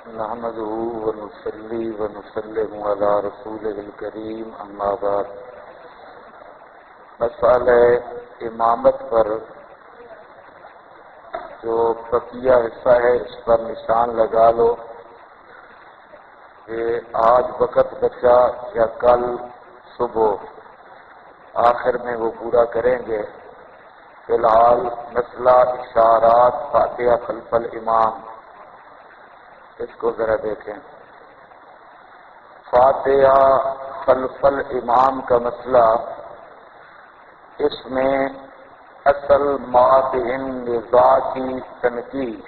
نحمده ونصلي ونسلم على رسوله الكريم اما بعد. مسئلہ امامت پر جو بقیہ حصہ ہے اس پر نشان لگا لو کہ آج وقت بچا یا کل صبح آخر میں وہ پورا کریں گے. فی الحال مسئلہ اشارات فاتحہ خلف الامام، اس کو ذرا دیکھیں. فاتحہ خلف الامام کا مسئلہ، اس میں اصل ماتحن نزاع کی تنقید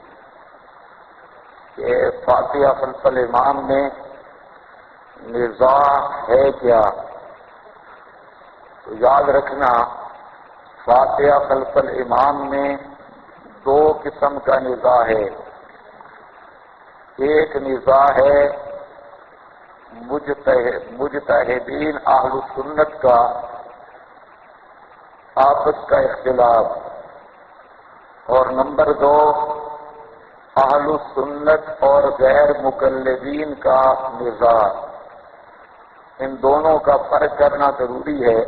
کہ فاتحہ خلف الامام میں نزاع ہے کیا. تو یاد رکھنا فاتحہ خلف الامام میں دو قسم کا نزاع ہے. ایک نزاع ہے مجتہدین اہل سنت کا آپس کا اختلاف، اور نمبر دو اہل سنت اور غیر مقلدین کا نزاع. ان دونوں کا فرق کرنا ضروری ہے.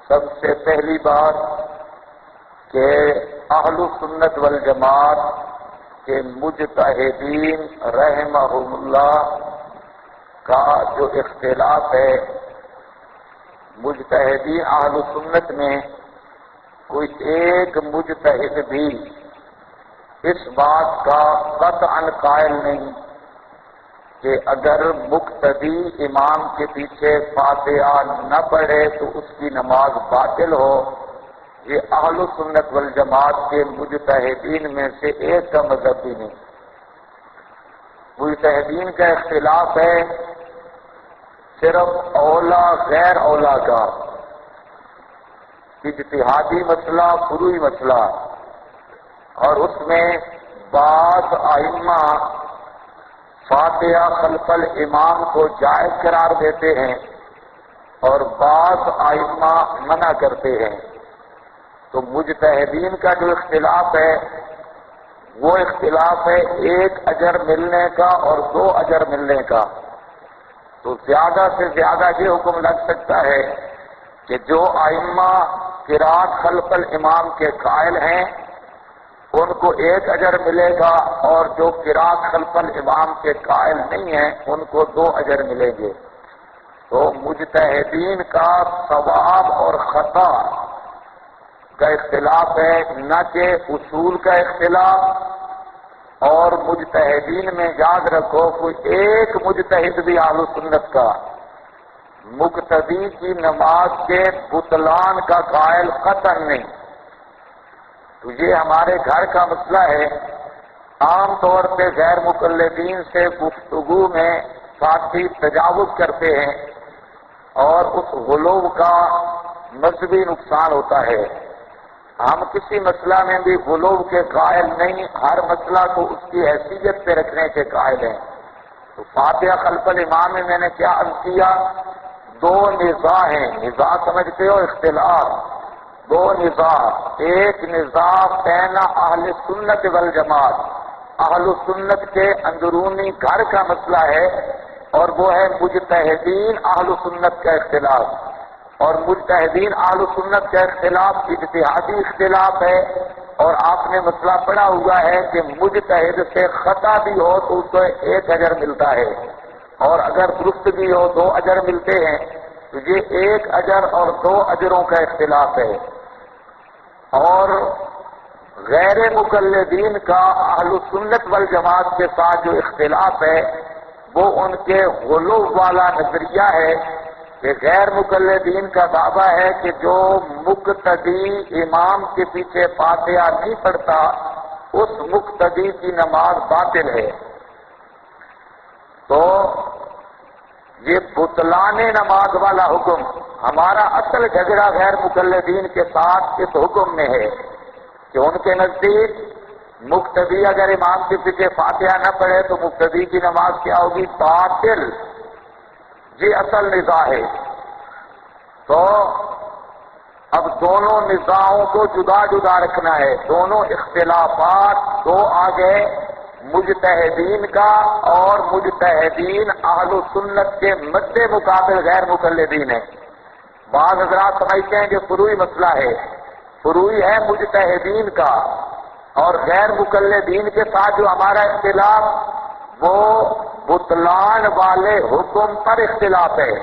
سب سے پہلی بات کہ اہل سنت والجماعت کہ مجتہدین رحمہم اللہ کا جو اختلاف ہے، مجتہدین اہل سنت میں کوئی ایک مجتہد بھی اس بات کا قطعاً قائل نہیں کہ اگر مقتدی امام کے پیچھے فاتحہ نہ پڑھے تو اس کی نماز باطل ہو. یہ اہل سنت والجماعت کے مجتہدین میں سے ایک کا مذہب بھی نہیں. مجتہدین کا اختلاف ہے صرف اولا غیر اولا کا، اجتہادی مسئلہ فروعی مسئلہ، اور اس میں بعض ائمہ فاتحہ خلف الامام کو جائز قرار دیتے ہیں اور بعض ائمہ منع کرتے ہیں. تو مجتہدین کا جو اختلاف ہے وہ اختلاف ہے ایک اجر ملنے کا اور دو اجر ملنے کا. تو زیادہ سے زیادہ یہ حکم لگ سکتا ہے کہ جو ائمہ قرات خلف الامام کے قائل ہیں ان کو ایک اجر ملے گا، اور جو قرات خلف الامام کے قائل نہیں ہیں ان کو دو اجر ملیں گے. تو مجتہدین کا ثواب اور خطا کا اختلاف ہے، نہ کہ اصول کا اختلاف. اور مجتہدین میں یاد رکھو کوئی ایک مجتہد بھی اہل سنت کا مقتدی کی نماز کے بطلان کا قائل قطعاً نہیں. تو یہ ہمارے گھر کا مسئلہ ہے. عام طور پہ غیر مقلدین سے گفتگو میں ساتھی تجاوز کرتے ہیں اور اس غلو کا مذہبی نقصان ہوتا ہے. ہم کسی مسئلہ میں بھی غلو کے قائل نہیں، ہر مسئلہ کو اس کی حیثیت پہ رکھنے کے قائل ہیں. تو فاتحہ خلف الامام میں نے کیا عرض کیا، دو نزاع ہیں. نزاع سمجھتے ہو، اختلاف. دو نزاع، ایک نزاع بین اہل سنت والجماعت، اہل سنت کے اندرونی گھر کا مسئلہ ہے، اور وہ ہے مجتہدین اہل سنت کا اختلاف. اور مجتہدین اہل سنت کا اختلاف اجتہادی اختلاف ہے، اور آپ نے مسئلہ پڑھا ہوا ہے کہ مجتہد سے خطا بھی ہو تو اس کو ایک اجر ملتا ہے، اور اگر درست بھی ہو دو اجر ملتے ہیں. تو یہ ایک اجر اور دو اجروں کا اختلاف ہے. اور غیر مقلدین کا اہل سنت والجماعت کے ساتھ جو اختلاف ہے وہ ان کے غلو والا نظریہ ہے کہ غیر مقلدین کا دعویٰ ہے کہ جو مقتدی امام کے پیچھے فاتحہ نہیں پڑھتا اس مقتدی کی نماز باطل ہے. تو یہ بطلان نماز والا حکم، ہمارا اصل جھگڑا غیر مقلدین کے ساتھ اس حکم میں ہے کہ ان کے نزدیک مقتدی اگر امام کے پیچھے فاتحہ نہ پڑھے تو مقتدی کی نماز کیا ہوگی، باطل. یہ اصل نزاع ہے. تو اب دونوں نزاعوں کو جدا جدا رکھنا ہے. دونوں اختلافات دو آ گئے مجتہدین کا اور مجتہدین اہل سنت کے مد مقابل غیر مقلدین ہیں۔ بعض حضرات سمجھتے ہیں کہ فروعی مسئلہ ہے، فروعی ہے مجتہدین کا، اور غیر مقلدین کے ساتھ جو ہمارا اختلاف وہ بطلان والے حکم پر اختلاف ہے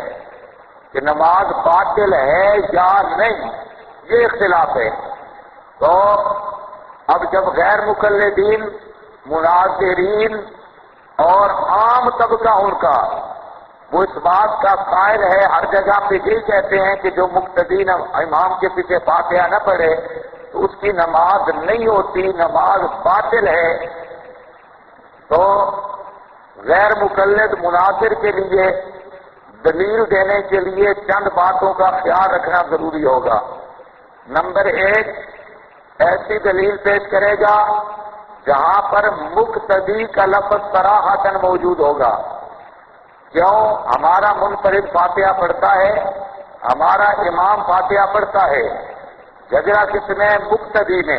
کہ نماز باطل ہے یا نہیں، یہ اختلاف ہے۔ تو اب جب غیر مقلدین، مناظرین اور عام طبقہ ان کا وہ اس بات کا قائل ہے، ہر جگہ پہ یہی کہتے ہیں کہ جو مقتدین امام کے پیچھے فاتحہ نہ پڑھے تو اس کی نماز نہیں ہوتی، نماز باطل ہے، تو غیر مقلد مناظر کے لیے دلیل دینے کے لیے چند باتوں کا خیال رکھنا ضروری ہوگا۔ نمبر ایک، ایسی دلیل پیش کرے گا جہاں پر مقتدی کا لفظ صراحتاً موجود ہوگا۔ کیوں؟ ہمارا منفرد فاتحہ پڑھتا ہے، ہمارا امام فاتحہ پڑھتا ہے، جھگڑا کس میں؟ مقتدی میں۔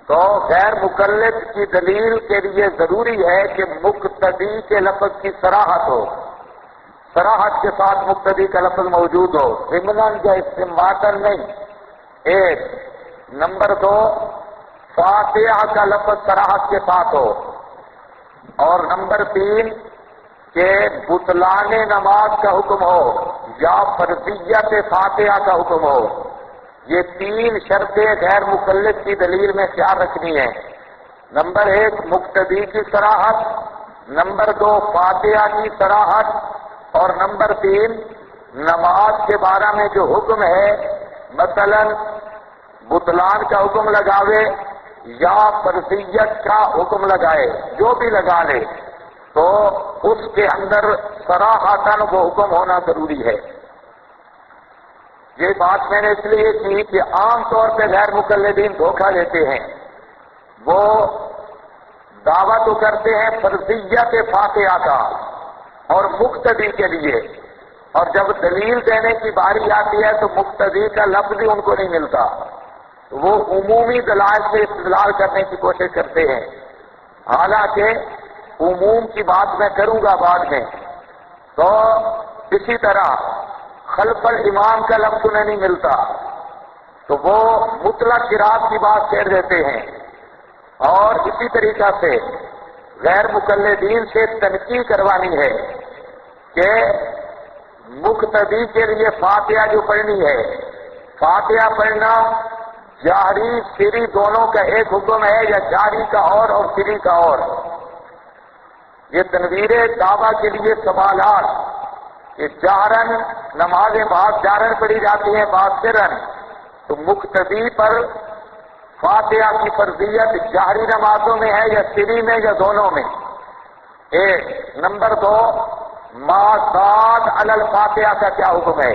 تو غیر مقلد کی دلیل کے لیے ضروری ہے کہ مقتدی کے لفظ کی صراحت ہو، صراحت کے ساتھ مقتدی کا لفظ موجود ہو، ضمناً یا استنباطاً نہیں۔ ایک۔ نمبر دو، فاتحہ کا لفظ صراحت کے ساتھ ہو، اور نمبر تین کہ بطلان نماز کا حکم ہو یا فرضیت فاتحہ کا حکم ہو۔ یہ تین شرطیں غیر مقلد کی دلیل میں خیال رکھنی ہے۔ نمبر ایک، مقتدی کی صراحت، نمبر دو، فاتحہ کی صراحت، اور نمبر تین، نماز کے بارے میں جو حکم ہے، مثلا بطلان کا حکم لگاوے یا فرضیت کا حکم لگائے، جو بھی لگا لے تو اس کے اندر صراحتاً وہ حکم ہونا ضروری ہے۔ یہ بات میں نے اس لیے کی کہ عام طور پہ غیر مقلدین دھوکہ دیتے ہیں، وہ دعویٰ تو کرتے ہیں فرضیت فاتحہ کا اور مقتدی کے لیے، اور جب دلیل دینے کی باری آتی ہے تو مقتدی کا لفظ بھی ان کو نہیں ملتا، وہ عمومی دلائل سے استدلال کرنے کی کوشش کرتے ہیں، حالانکہ عموم کی بات میں کروں گا بعد میں۔ تو اسی طرح خلف الامام کا لفظ انہیں نہیں ملتا تو وہ مطلق قرات کی بات کہہ دیتے ہیں، اور اسی طریقہ سے غیر مقلدین سے تنقید کروانی ہے کہ مقتدی کے لیے فاتحہ جو پڑھنی ہے، فاتحہ پڑھنا جہری سری دونوں کا ایک حکم ہے یا جہری کا اور سری کا اور؟ یہ تنویر دعویٰ کے لیے سوالات کہ جہرن نمازیں بعض جہرن پڑھی جاتی ہیں بعض سرن، تو مقتدی پر فاتحہ کی فرضیت جہری نمازوں میں ہے یا سری میں یا دونوں میں؟ ایک۔ نمبر دو، ما زاد علی الفاتحہ کا کیا حکم ہے؟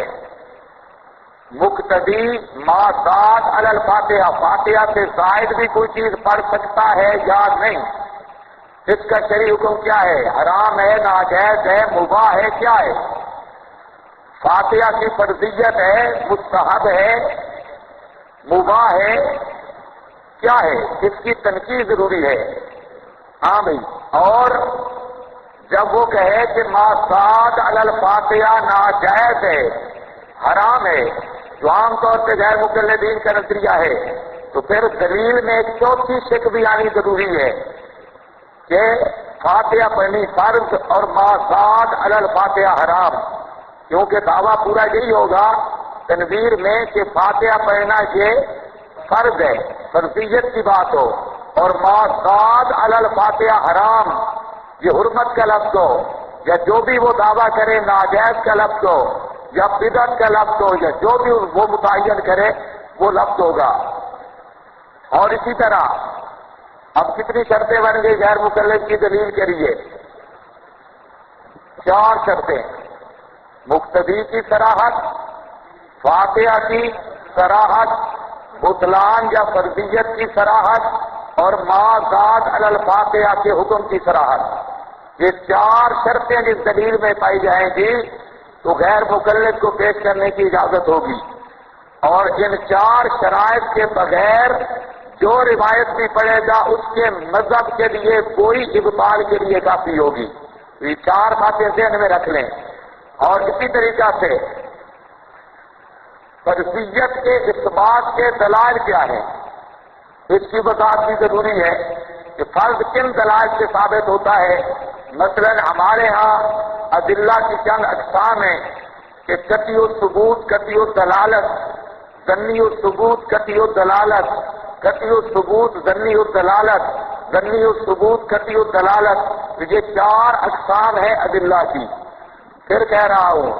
مقتدی ما زاد علی الفاتحہ، فاتحہ سے زائد بھی کوئی چیز پڑھ سکتا ہے یا نہیں؟ اس کا شرعی حکم کیا ہے؟ حرام ہے، ناجائز ہے، مباح ہے، کیا ہے؟ فاتحہ کی فرضیت ہے، مستحب ہے، مباح ہے، کیا ہے؟ اس کی تنقید ضروری ہے۔ ہاں بھائی، اور جب وہ کہے کہ ما زاد علی الفاتحہ ناجائز ہے، حرام ہے، جو عام طور سے غیر مقلدین کا نظریہ ہے، تو پھر دلیل میں ایک چوتھی شک بھی آنی ضروری ہے کہ فاتحہ پڑھنی فرض اور ما زاد علی الفاتحہ حرام، کیونکہ دعویٰ پورا یہی ہوگا تنویر میں کہ فاتحہ پڑھنا یہ فرض ہے، فرضیت کی بات ہو، اور ما زاد علی الفاتحہ حرام، یہ حرمت کا لفظ ہو، یا جو بھی وہ دعویٰ کرے ناجائز کا لفظ ہو یا بدعت کا لفظ ہو، یا جو بھی وہ متعین کرے وہ لفظ ہوگا۔ اور اسی طرح اب کتنی شرطیں بن گئی غیر مقلد کی دلیل کے لیے؟ 4 شرطیں۔ مقتدی کی صراحت، فاتحہ کی صراحت، بطلان یا فرضیت کی صراحت، اور ما زاد علی الفاتحہ کے حکم کی صراحت۔ یہ 4 شرطیں جس دلیل میں پائی جائیں گی تو غیر مقلد کو پیش کرنے کی اجازت ہوگی، اور ان 4 شرائط کے بغیر جو روایت بھی پڑھے گا اس کے مذہب کے لیے کوئی ابطال کے لیے کافی ہوگی. یہ 4 باتیں ذہن میں رکھ لیں. اور اسی طریقہ سے فرضیت کے اثبات کے دلائل کیا ہیں اس کی وضاحت بھی ضروری ہے کہ فرض کن دلائل سے ثابت ہوتا ہے. مثلا ہمارے ہاں ادلہ کی چند اقسام ہیں کہ قطعی الثبوت، قطعی الدلالت، ظنی الثبوت، قطعی الدلالت، قطعی الثبوت، ظنی الدلالت، ظنی الثبوت، قطعی الدلالت. یہ 4 اقسام ہیں ادلہ کی. پھر کہہ رہا ہوں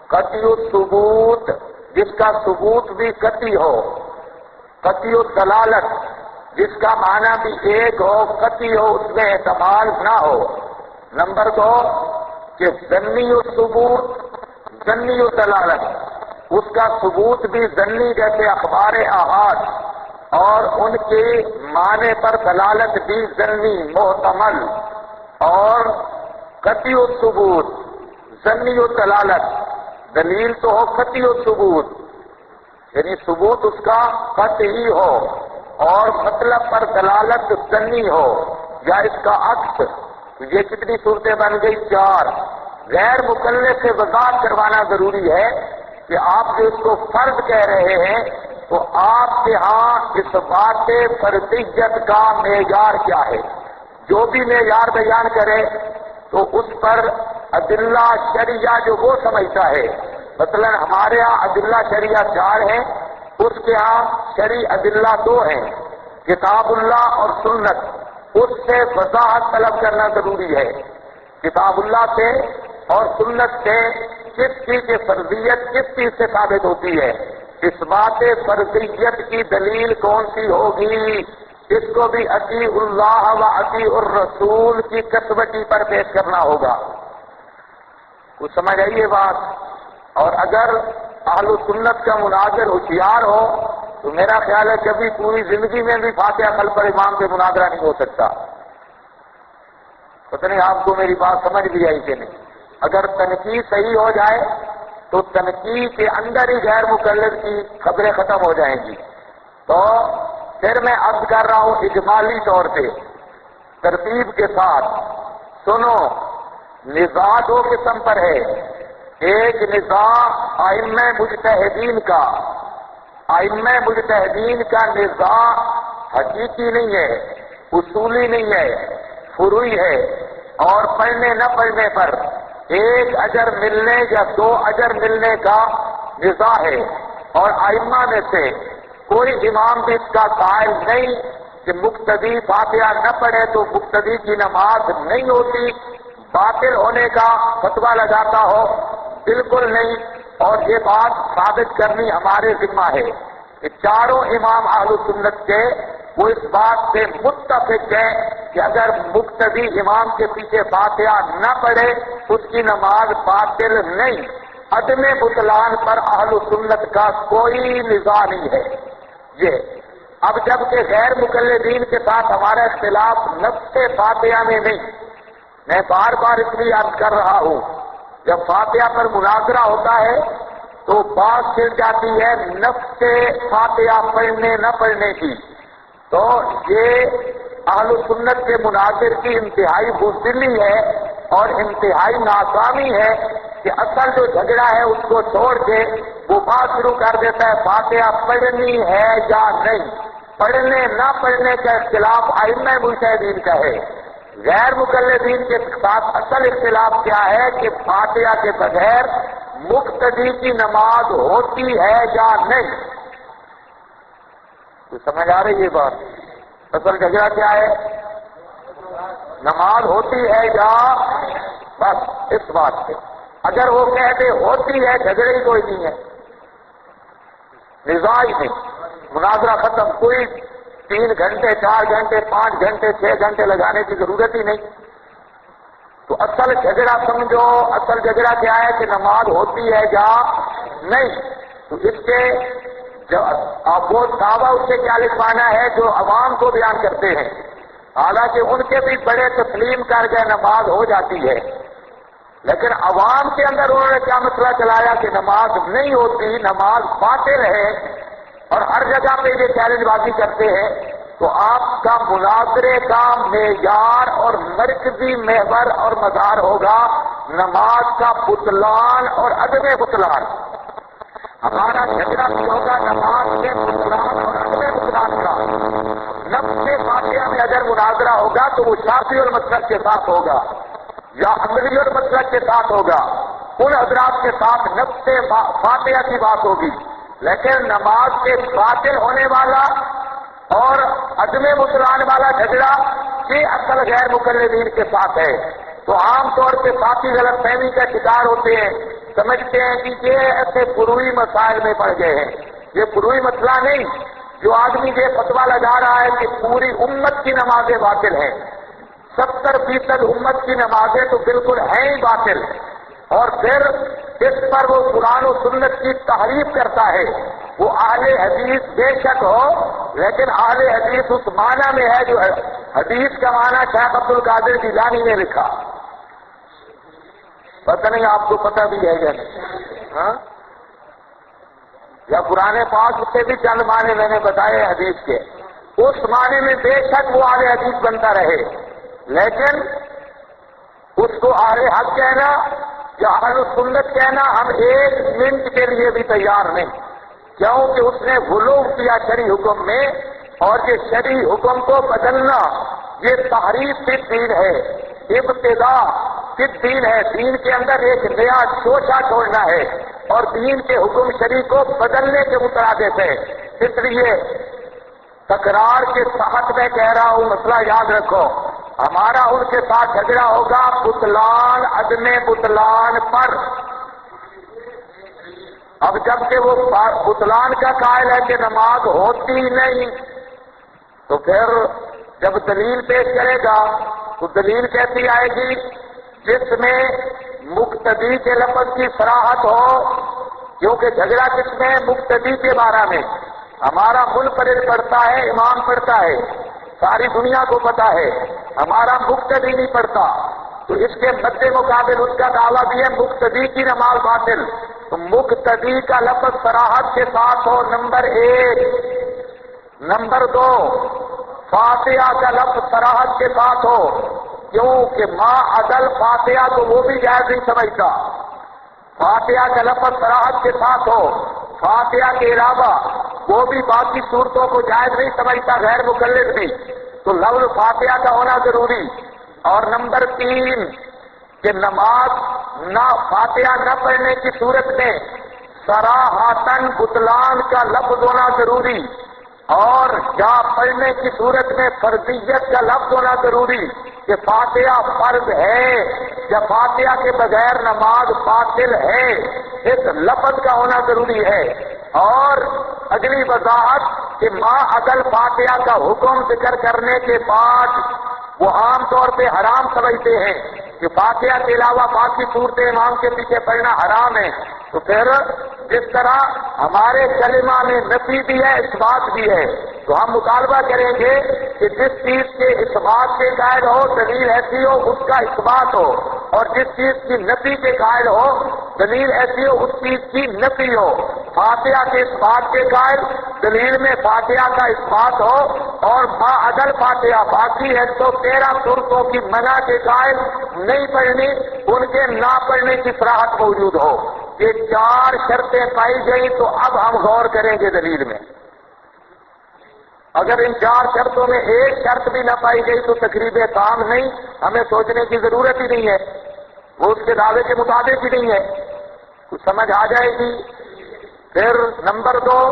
قطعی الثبوت جس کا ثبوت بھی قطعی ہو، قطعی الدلالت جس کا معنی بھی ایک ہو، قطعی ہو، اس میں احتمال نہ ہو. نمبر 2 کہ ظنی الثبوت، ظنی الدلالت اس کا ثبوت بھی ظنی جیسے اخبار احاد اور ان کے معنی پر دلالت بھی ظنی محتمل. اور قطعی الثبوت، ظنی الدلالت دلیل تو ہو قطعی الثبوت یعنی ثبوت اس کا قطعی ہو اور مطلب پر دلالت ظنی ہو یا اس کا عکس. یہ کتنی صورتیں بن گئی؟ 4. غیر مکلف سے وضاحت کروانا ضروری ہے کہ آپ جو اس کو فرض کہہ رہے ہیں تو آپ کے ہاں اس بات فرضیت کا معیار کیا ہے. جو بھی معیار بیان کرے تو اس پر ادلہ شرعیہ جو وہ سمجھتا ہے. مثلا ہمارے ہاں ادلہ شرعیہ 4 ہیں، اس کے ہاں شرعی ادلہ 2 ہیں، کتاب اللہ اور سنت. اس سے وضاحت طلب کرنا ضروری ہے. کتاب اللہ سے اور سنت سے کس چیز کی فرضیت کس چیز سے ثابت ہوتی ہے. اس بات فرضیت کی دلیل کون سی ہوگی؟ اس کو بھی اطیع اللہ و اطیع الرسول کی کسوٹی پر پیش کرنا ہوگا. کچھ سمجھ آئی یہ بات؟ اور اگر اہل سنت کا مناظر ہوشیار ہو تو میرا خیال ہے کبھی پوری زندگی میں بھی فاتحہ خلف امام سے مناظرہ نہیں ہو سکتا. پتہ نہیں آپ کو میری بات سمجھ بھی آئی کہ نہیں. اگر تنقید صحیح ہو جائے تو تنقید کے اندر ہی غیر مقلد کی خبریں ختم ہو جائیں گی. تو پھر میں عرض کر رہا ہوں اجمالی طور پہ ترتیب کے ساتھ سنو. نزاع 2 قسم پر ہے. ایک نزاع ائمہ مجتہدین کا. ائمہ مجتہدین کا نزاع حقیقی نہیں ہے، اصولی نہیں ہے، فروعی ہے. اور پڑھنے نہ پڑھنے پر 1 اجر ملنے یا 2 اجر ملنے کا نزاع ہے. اور ائمہ میں سے کوئی امام بھی اس کا قائل نہیں کہ مقتدی فاتحہ نہ پڑھے تو مقتدی کی نماز نہیں ہوتی، باطل ہونے کا فتویٰ لگاتا ہو. بالکل نہیں. اور یہ بات ثابت کرنی ہمارے ذمہ ہے کہ 4 امام اہل سنت کے وہ اس بات سے متفق ہے کہ اگر مقتدی امام کے پیچھے فاتحہ نہ پڑھے اس کی نماز باطل نہیں. عدم بطلان پر اہل سنت کا کوئی نزاع نہیں ہے. یہ اب جب کہ غیر مقلدین کے ساتھ ہمارا اختلاف نفس فاتحہ میں نہیں. میں بار بار اس لیے عرض کر رہا ہوں جب فاتحہ پر مناظرہ ہوتا ہے تو بات چھڑ جاتی ہے نفس فاتحہ پڑھنے نہ پڑھنے کی. تو یہ اہل سنت کے مناظر کی انتہائی بزدلی ہے اور انتہائی ناکامی ہے کہ اصل جو جھگڑا ہے اس کو چھوڑ کے وہ بات شروع کر دیتا ہے فاتحہ پڑھنی ہے یا نہیں. پڑھنے نہ پڑھنے کا اختلاف ائمہ مجتہدین کا ہے. غیر مقلدین کے ساتھ اصل اختلاف کیا ہے کہ فاتحہ کے بغیر مقتدی کی نماز ہوتی ہے یا نہیں. تو سمجھ آ رہی ہے بات؟ اصل جھگڑا کیا ہے؟ نماز ہوتی ہے یا بس اس بات پہ. اگر وہ کہتے ہوتی ہے جھگڑے ہی کوئی نہیں ہے، نزاع ہی نہیں، مناظرہ ختم. کوئی 3 گھنٹے 4 گھنٹے 5 گھنٹے 6 گھنٹے لگانے کی ضرورت ہی نہیں. تو اصل جھگڑا سمجھو. اصل جھگڑا کیا ہے کہ نماز ہوتی ہے یا نہیں. تو اس کے اب وہ دعویٰ اس سے کیا لکھوانا ہے جو عوام کو بیان کرتے ہیں، حالانکہ ان کے بھی بڑے تسلیم کر گئے نماز ہو جاتی ہے. لیکن عوام کے اندر انہوں نے کیا مسئلہ چلایا کہ نماز نہیں ہوتی، نماز باطل ہے. اور ہر جگہ پہ یہ چیلنج بازی کرتے ہیں تو آپ کا مناظرے کا معیار اور مرکزی محور اور مدار ہوگا نماز کا بطلان اور عدم بطلان. ہمارا جھگڑا بھی ہوگا نماز کے بطلان اور عدم بطلان کا. نفس فاتحہ میں اگر مناظرہ ہوگا تو وہ شافعی المسلک کے ساتھ ہوگا یا حنبلی المسلک کے ساتھ ہوگا. ان حضرات کے ساتھ نفس فاتحہ کی بات ہوگی. لیکن نماز کے باطل ہونے والا اور عدم بطلان والا جھگڑا یہ اصل غیر مقلدین کے ساتھ ہے. تو عام طور پہ ساتھی غلط فہمی کا شکار ہوتے ہیں، سمجھتے ہیں کہ یہ ایسے فروعی مسائل میں پڑ گئے ہیں. یہ فروعی مسئلہ نہیں. جو آدمی یہ فتویٰ لگا رہا ہے کہ پوری امت کی نمازیں باطل ہیں، 70% امت کی نمازیں تو بالکل ہیں ہی باطل، اور پھر اس پر وہ قرآن و سنت کی تحریف کرتا ہے. وہ اہل حدیث بے شک ہو، لیکن اہل حدیث اس معنی میں ہے جو حدیث کا معنی شیخ عبد القادر جیلانی نے لکھا. پتہ نہیں آپ کو پتہ بھی ہے یا نہیں؟ ہاں؟ یا قرآن پاک سے بھی چند معنی میں نے بتائے حدیث کے. اس معنی میں بے شک وہ اہل حدیث بنتا رہے، لیکن اس کو اہل حق کہنا یا اہل سنت کہنا ہم ایک منٹ کے لیے بھی تیار نہیں، کیونکہ اس نے غلو کیا شرعی حکم میں، اور یہ شرعی حکم کو بدلنا یہ تحریف فی الدین ہے، ابتداء فی الدین ہے. دین کے اندر ایک نیا شوشہ چھوڑنا ہے اور دین کے حکم شرعی کو بدلنے کے مترادف ہے. اس لیے تکرار کے ساتھ میں کہہ رہا ہوں، مسئلہ یاد رکھو، ہمارا ان کے ساتھ جھگڑا ہوگا بطلان عدم بطلان پر. اب جب کہ وہ بطلان کا قائل ہے کہ نماز ہوتی ہی نہیں، تو پھر جب دلیل پیش کرے گا تو دلیل کیسی آئے گی؟ جس میں مقتدی کے لفظ کی صراحت ہو، کیونکہ جھگڑا کس میں؟ مقتدی کے بارے میں. ہمارا منفرد پڑھتا ہے، امام پڑھتا ہے، ساری دنیا کو پتا ہے، ہمارا مقتدی نہیں پڑھتا. تو اس کے مد مقابل اس کا دعویٰ بھی ہے مقتدی کی نماز باطل. تو مقتدی کا لفظ صراحت کے ساتھ ہو، نمبر 1. نمبر 2، فاتحہ کا لفظ صراحت کے ساتھ ہو، کیونکہ ما عدل فاتحہ تو وہ بھی جائز نہیں سمجھتا. فاتحہ کا لفظ صراحت کے ساتھ ہو، فاتحہ کے علاوہ وہ بھی باقی صورتوں کو جائز نہیں سمجھتا، غیر مقلد بھی. تو لفظ فاتحہ کا ہونا ضروری. اور نمبر 3 کہ نماز نہ فاتحہ نہ پڑھنے کی صورت میں صراحتاً بطلان کا لفظ ہونا ضروری، اور یا پڑھنے کی صورت میں فرضیت کا لفظ ہونا ضروری کہ فاتحہ فرض ہے یا فاتحہ کے بغیر نماز باطل ہے، اس لفظ کا ہونا ضروری ہے. اور اگلی وضاحت کہ ما عدل فاتحہ کا حکم ذکر کرنے کے بعد وہ عام طور پہ حرام سمجھتے ہیں کہ فاتحہ کے علاوہ باقی صورتیں امام کے پیچھے پڑھنا حرام ہے. تو پھر جس طرح ہمارے کلمہ میں نفی بھی ہے، اثبات بھی ہے، تو ہم مطالبہ کریں گے کہ جس چیز کے اثبات کے قائل ہو دلیل ایسی ہو اس کا اثبات ہو، اور جس چیز کی نفی کے قائل ہو دلیل ایسی ہو اس چیز کی نفی ہو. فاتحہ کے اثبات کے قائل دلیل میں فاتحہ کا اثبات ہو، اور ما عدل فاتحہ باقی ہے تو 13 صورتوں کی منع کے قائل نہیں پڑھنی، ان کے نہ پڑھنے کی صراحت موجود ہو. یہ 4 شرطیں پائی گئی تو اب ہم غور کریں گے دلیل میں. اگر ان 4 شرطوں میں ایک شرط بھی نہ پائی گئی تو تقریب تام نہیں، ہمیں سوچنے کی ضرورت ہی نہیں ہے، وہ اس کے دعوے کے مطابق ہی نہیں ہے. کچھ سمجھ آ جائے گی. پھر نمبر 2،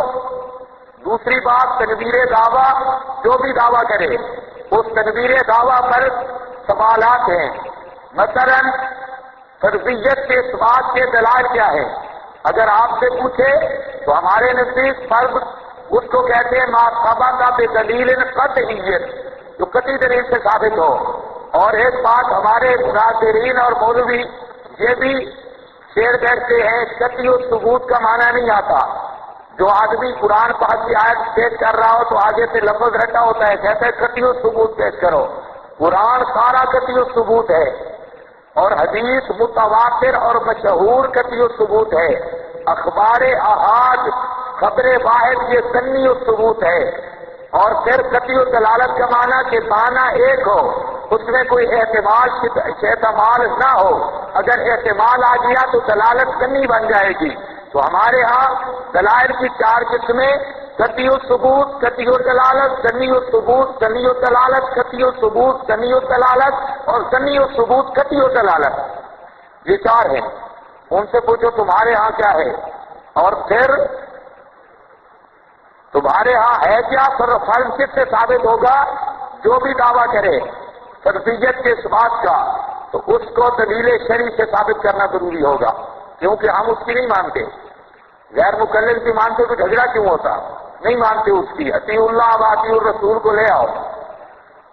دوسری بات، تکبیر دعویٰ جو بھی دعویٰ کرے اس تکبیر دعویٰ پر سوالات ہیں. مثلا فرضیت کے اثبات کے دلائل کیا ہے؟ اگر آپ سے پوچھے تو ہمارے نزدیک فرض اس کو کہتے ہیں ما ثبت بدلیل قطعیت، جو قطعی دلیل سے ثابت ہو. اور ایک بات ہمارے مناظرین اور مولوی یہ بھی شعر بیٹھتے ہیں، قطعی و ثبوت کا معنی نہیں آتا. جو آدمی قرآن پاک کی آیت پیش کر رہا ہو تو آگے سے لفظ رٹا ہوتا ہے، کہتے ہیں قطعی و ثبوت پیش کرو. قرآن سارا قطعی و ثبوت ہے، اور حدیث متواتر اور مشہور قطعی و ثبوت ہے. اخبار احاد، خبر واحد یہ سنی و ثبوت ہے. اور پھر قطعی دلالت کا معنی کہ معنی ایک ہو، اس میں کوئی احتمال نہ ہو، اگر احتمال آ گیا تو دلالت کنی بن جائے گی۔ تو ہمارے ہاں دلائل کی 4 قسمیں: قطعی الثبوت، قطعی الدلالت، ظنی الثبوت، ظنی الدلالت، قطعی الثبوت، ظنی الدلالت اور ظنی الثبوت قطعی الدلالت، یہ 4 ہیں۔ ان سے پوچھو تمہارے ہاں کیا ہے، اور پھر تمہارے ہاں ہے کیا؟ فرض کس سے ثابت ہوگا؟ جو بھی دعویٰ کرے فرضیت کے اس بات کا تو اس کو دلیل شرعی سے ثابت کرنا ضروری ہوگا، کیونکہ ہم اس کی نہیں مانتے۔ غیر مقلد کی مانتے تو جھگڑا کیوں ہوتا؟ نہیں مانتے اس کی۔ اطیع اللہ و اطیع الرسول کو لے آؤ۔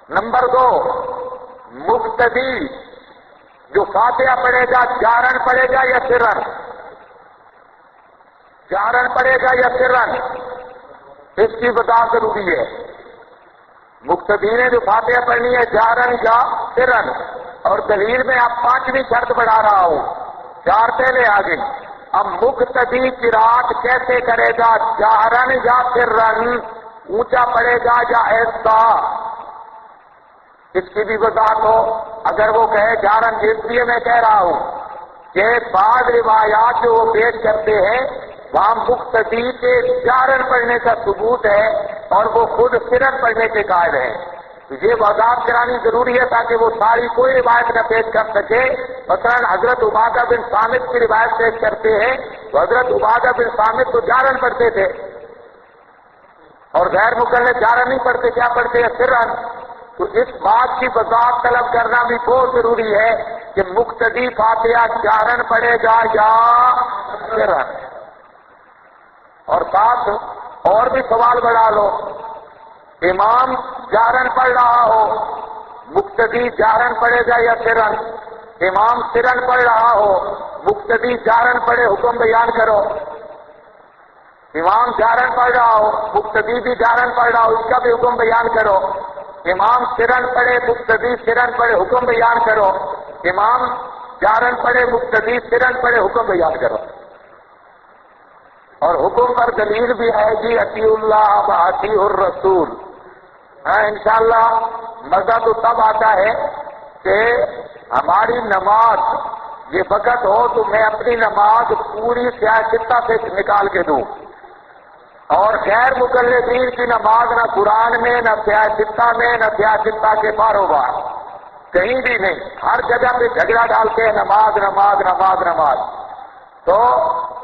نمبر 2، مقتدی جو فاتحہ پڑھے گا جارن پڑھے گا یا سرن؟ جارن پڑھے گا یا سرن؟ اس کی وضاحت ضروری ہے۔ مقتدی نے جو فاتحہ پڑھنی ہے جارن یا سرن، اور دلیل میں اب 5ویں شرط بڑھا رہا ہوں، 4 پہلے آ گئی۔ اب مقتدی قرات کیسے کرے گا؟ جارن یا سرن؟ اونچا پڑھے گا یا ایسا؟ اس کی بھی وضاحت ہو۔ اگر وہ کہے جارن، اس لیے میں کہہ رہا ہوں کہ بعض روایات جو وہ پیش کرتے ہیں وہاں مقتدی کے جارن پڑھنے کا ثبوت ہے اور وہ خود سرن پڑھنے کے قائل ہیں۔ تو یہ وضاحت کرانی ضروری ہے تاکہ وہ ساری کوئی روایت نہ پیش کر سکے۔ مثلا حضرت عبادہ بن صامت کی روایت پیش کرتے ہیں تو حضرت عبادہ بن صامت تو جارن پڑھتے تھے اور غیر مقلد جارن نہیں پڑھتے، کیا پڑھتے ہیں؟ سرن۔ تو اس بات کی وضاحت طلب کرنا بھی بہت ضروری ہے کہ مقتدی فاتحہ جارن پڑھے گا یا سرن۔ اور ساتھ اور بھی سوال بڑھا لو، امام جارن پڑھ رہا ہو، مقتدی جارن پڑھے گا یا سرن؟ امام سرن پڑھ رہا ہو، مقتدی جارن پڑھے، حکم بیان کرو۔ امام جارن پڑھ رہا ہو، مقتدی بھی جارن پڑھ رہا ہو، اس کا بھی حکم بیان کرو۔ امام سرن پڑھے، مقتدی سرن پڑھے، حکم بیان کرو۔ امام جارن پڑھے، مقتدی سرن پڑھے، حکم بیان کرو۔ اور حکم پر دلیل بھی ہے جی اطیع اللہ و اطیع الرسول۔ انشاءاللہ مزہ تو تب آتا ہے کہ ہماری نماز یہ وقت ہو تو میں اپنی نماز پوری سیاستہ سے نکال کے دوں، اور غیر مقلدین کی نماز نہ قرآن میں، نہ سیاستہ میں، نہ سیاستہ کے باروبار، کہیں بھی نہیں، ہر جگہ پہ جھگڑا ڈالتے ہیں نماز نماز نماز نماز۔ تو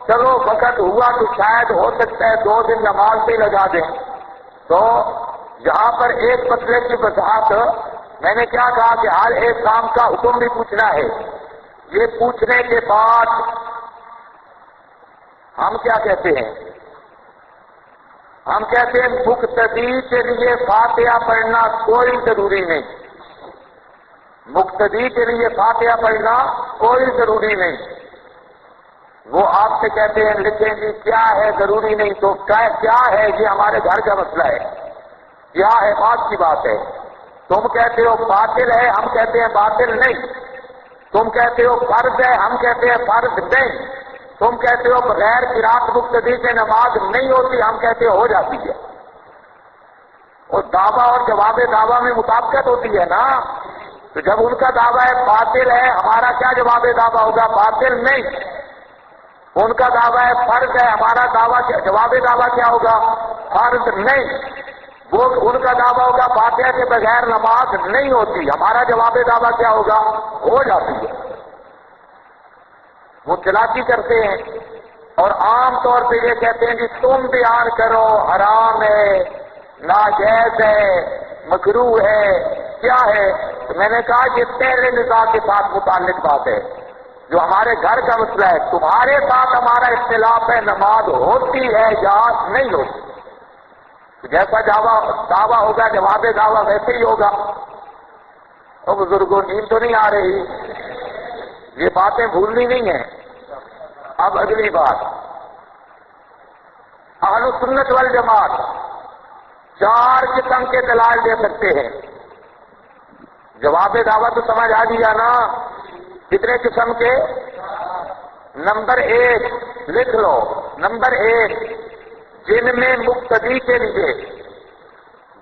چلو وقت ہوا تو شاید ہو سکتا ہے 2 دن نماز پہ لگا دیں۔ تو یہاں پر ایک مسئلے کی وضاحت، میں نے کیا کہا کہ ہر ایک کام کا حکم بھی پوچھنا ہے۔ یہ پوچھنے کے بعد ہم کیا کہتے ہیں؟ ہم کہتے ہیں مقتدی کے لیے فاتحہ پڑھنا کوئی ضروری نہیں، مقتدی کے لیے فاتحہ پڑھنا کوئی ضروری نہیں۔ وہ آپ سے کہتے ہیں لکھیں جی کیا ہے ضروری نہیں، تو کیا ہے؟ یہ ہمارے گھر کا مسئلہ ہے، کیا ہے بات کی بات ہے۔ تم کہتے ہو باطل ہے، ہم کہتے ہیں باطل نہیں۔ تم کہتے ہو فرض ہے، ہم کہتے ہیں فرض نہیں۔ تم کہتے ہو بغیر قرات مقتدی کے نماز نہیں ہوتی، ہم کہتے ہو جاتی ہے۔ اور دعویٰ اور جواب دعویٰ میں مطابقت ہوتی ہے نا، تو جب ان کا دعویٰ ہے باطل ہے، ہمارا کیا جواب دعویٰ ہوگا؟ باطل نہیں۔ ان کا دعویٰ ہے فرض ہے، ہمارا دعویٰ جواب دعویٰ کیا ہوگا؟ فرض نہیں۔ وہ ان کا دعویٰ ہوگا فاتحہ کے بغیر نماز نہیں ہوتی، ہمارا جواب دعویٰ کیا ہوگا؟ ہو جاتی ہے۔ وہ چلاکی کرتے ہیں اور عام طور پہ یہ کہتے ہیں کہ تم بیان کرو حرام ہے، ناجائز ہے، مکروہ ہے، کیا ہے؟ تو میں نے کہا یہ پہلے نزاع کے ساتھ متعلق بات ہے، جو ہمارے گھر کا مسئلہ ہے۔ تمہارے ساتھ ہمارا اختلاف ہے نماز ہوتی ہے یا نہیں ہوتی۔ جیسا دعویٰ ہوگا جواب دعویٰ ویسے ہی ہوگا۔ اور بزرگوں نیند تو نہیں آ رہی، یہ باتیں بھولنی نہیں ہیں۔ اب اگلی بات، اہل سنت والجماعت 4 قسم کے دلائل دے سکتے ہیں۔ جواب دعویٰ تو سمجھ آ گیا نا؟ کتنے قسم کے؟ نمبر 1 لکھ لو، نمبر 1 جن میں مقتدی کے لیے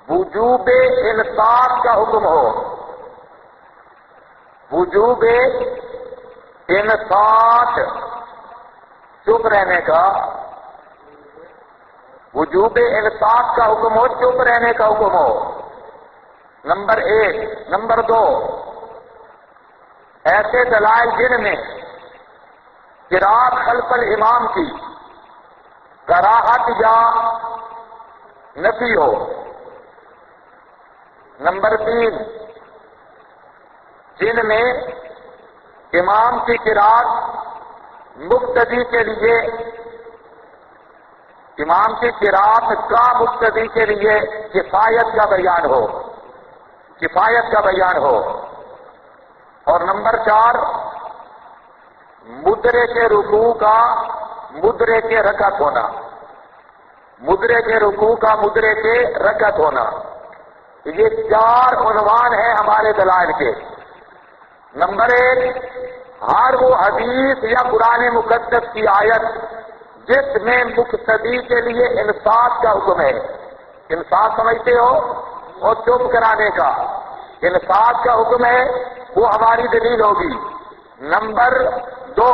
وجوب انصات کا حکم ہو، وجوب انصات، چپ رہنے کا، وجوب انصات کا حکم ہو، چپ رہنے کا حکم ہو، نمبر 1۔ نمبر 2، ایسے دلائل جن میں قراءت خلف الامام کی کراہت یا نفی ہو۔ نمبر 3، جن میں امام کی قراءت مقتدی کے لیے، امام کی قراءت کا مقتدی کے لیے کفایت کا بیان ہو، کفایت کا بیان ہو۔ اور نمبر 4، مدرے کے رکوع کا مدرے کے رکعت ہونا، مدرے کے رکوع کا مدرے کے رکعت ہونا۔ یہ 4 عنوان ہیں ہمارے دلائل کے۔ نمبر 1، ہر وہ حدیث یا قرآن مقدس کی آیت جس میں مقتدی کے لیے انصات کا حکم ہے، انصات سمجھتے ہو، اور چپ کرانے کا، انصات کا حکم ہے، وہ ہماری دلیل ہوگی۔ نمبر 2،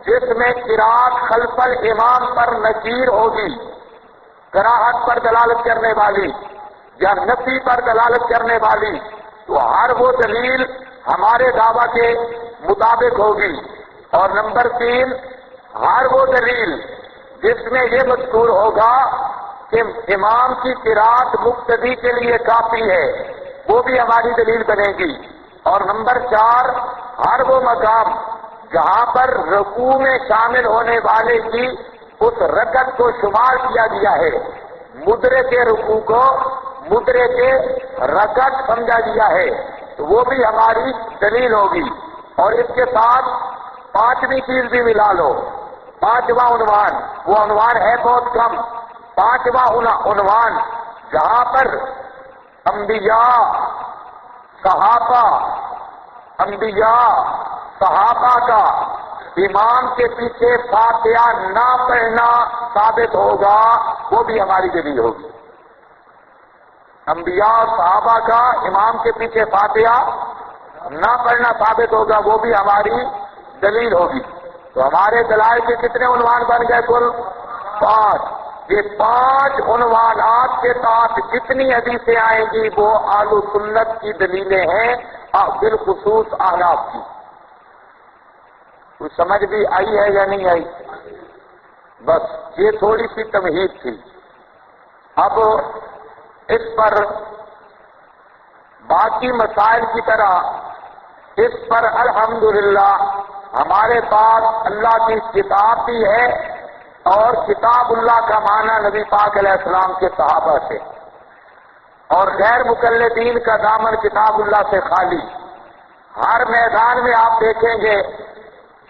جس میں قراءت خلف الامام پر نکیر ہوگی، کراہت پر دلالت کرنے والی یا نفی پر دلالت کرنے والی، تو ہر وہ دلیل ہمارے دعویٰ کے مطابق ہوگی۔ اور نمبر 3، ہر وہ دلیل جس میں یہ مذکور ہوگا کہ امام کی قراءت مقتدی کے لیے کافی ہے، وہ بھی ہماری دلیل بنے گی۔ اور نمبر 4، ہر وہ مقام جہاں پر رکوع میں شامل ہونے والے کی اس رکعت کو شمار کیا گیا ہے، مدرے کے رکوع کو مدرے کے رکعت سمجھا گیا ہے، تو وہ بھی ہماری دلیل ہوگی۔ اور اس کے ساتھ 5ویں چیز بھی ملا لو، 5واں عنوان، وہ عنوان ہے بہت کم، 5واں عنوان جہاں پر انبیاء، صحابہ کا امام کے پیچھے فاتحہ نہ پڑھنا ثابت ہوگا، وہ بھی ہماری دلیل ہوگی۔ انبیاء اور صحابہ کا امام کے پیچھے فاتحہ نہ پڑھنا ثابت ہوگا، وہ بھی ہماری دلیل ہوگی۔ تو ہمارے دلائل کے کتنے عنوان بن گئے؟ کل 5۔ یہ 5 عنوانات کے ساتھ جتنی حدیثیں آئیں گی وہ اہل سنت کی دلیلیں ہیں، بالخصوص احناف کی۔ کچھ سمجھ بھی آئی ہے یا نہیں آئی؟ بس یہ تھوڑی سی تمہید تھی۔ اب اس پر باقی مسائل کی طرح اس پر الحمدللہ ہمارے پاس اللہ کی کتاب بھی ہے، اور کتاب اللہ کا معنی نبی پاک علیہ السلام کے صحابہ سے، اور غیر مقلدین کا دامن کتاب اللہ سے خالی۔ ہر میدان میں آپ دیکھیں گے،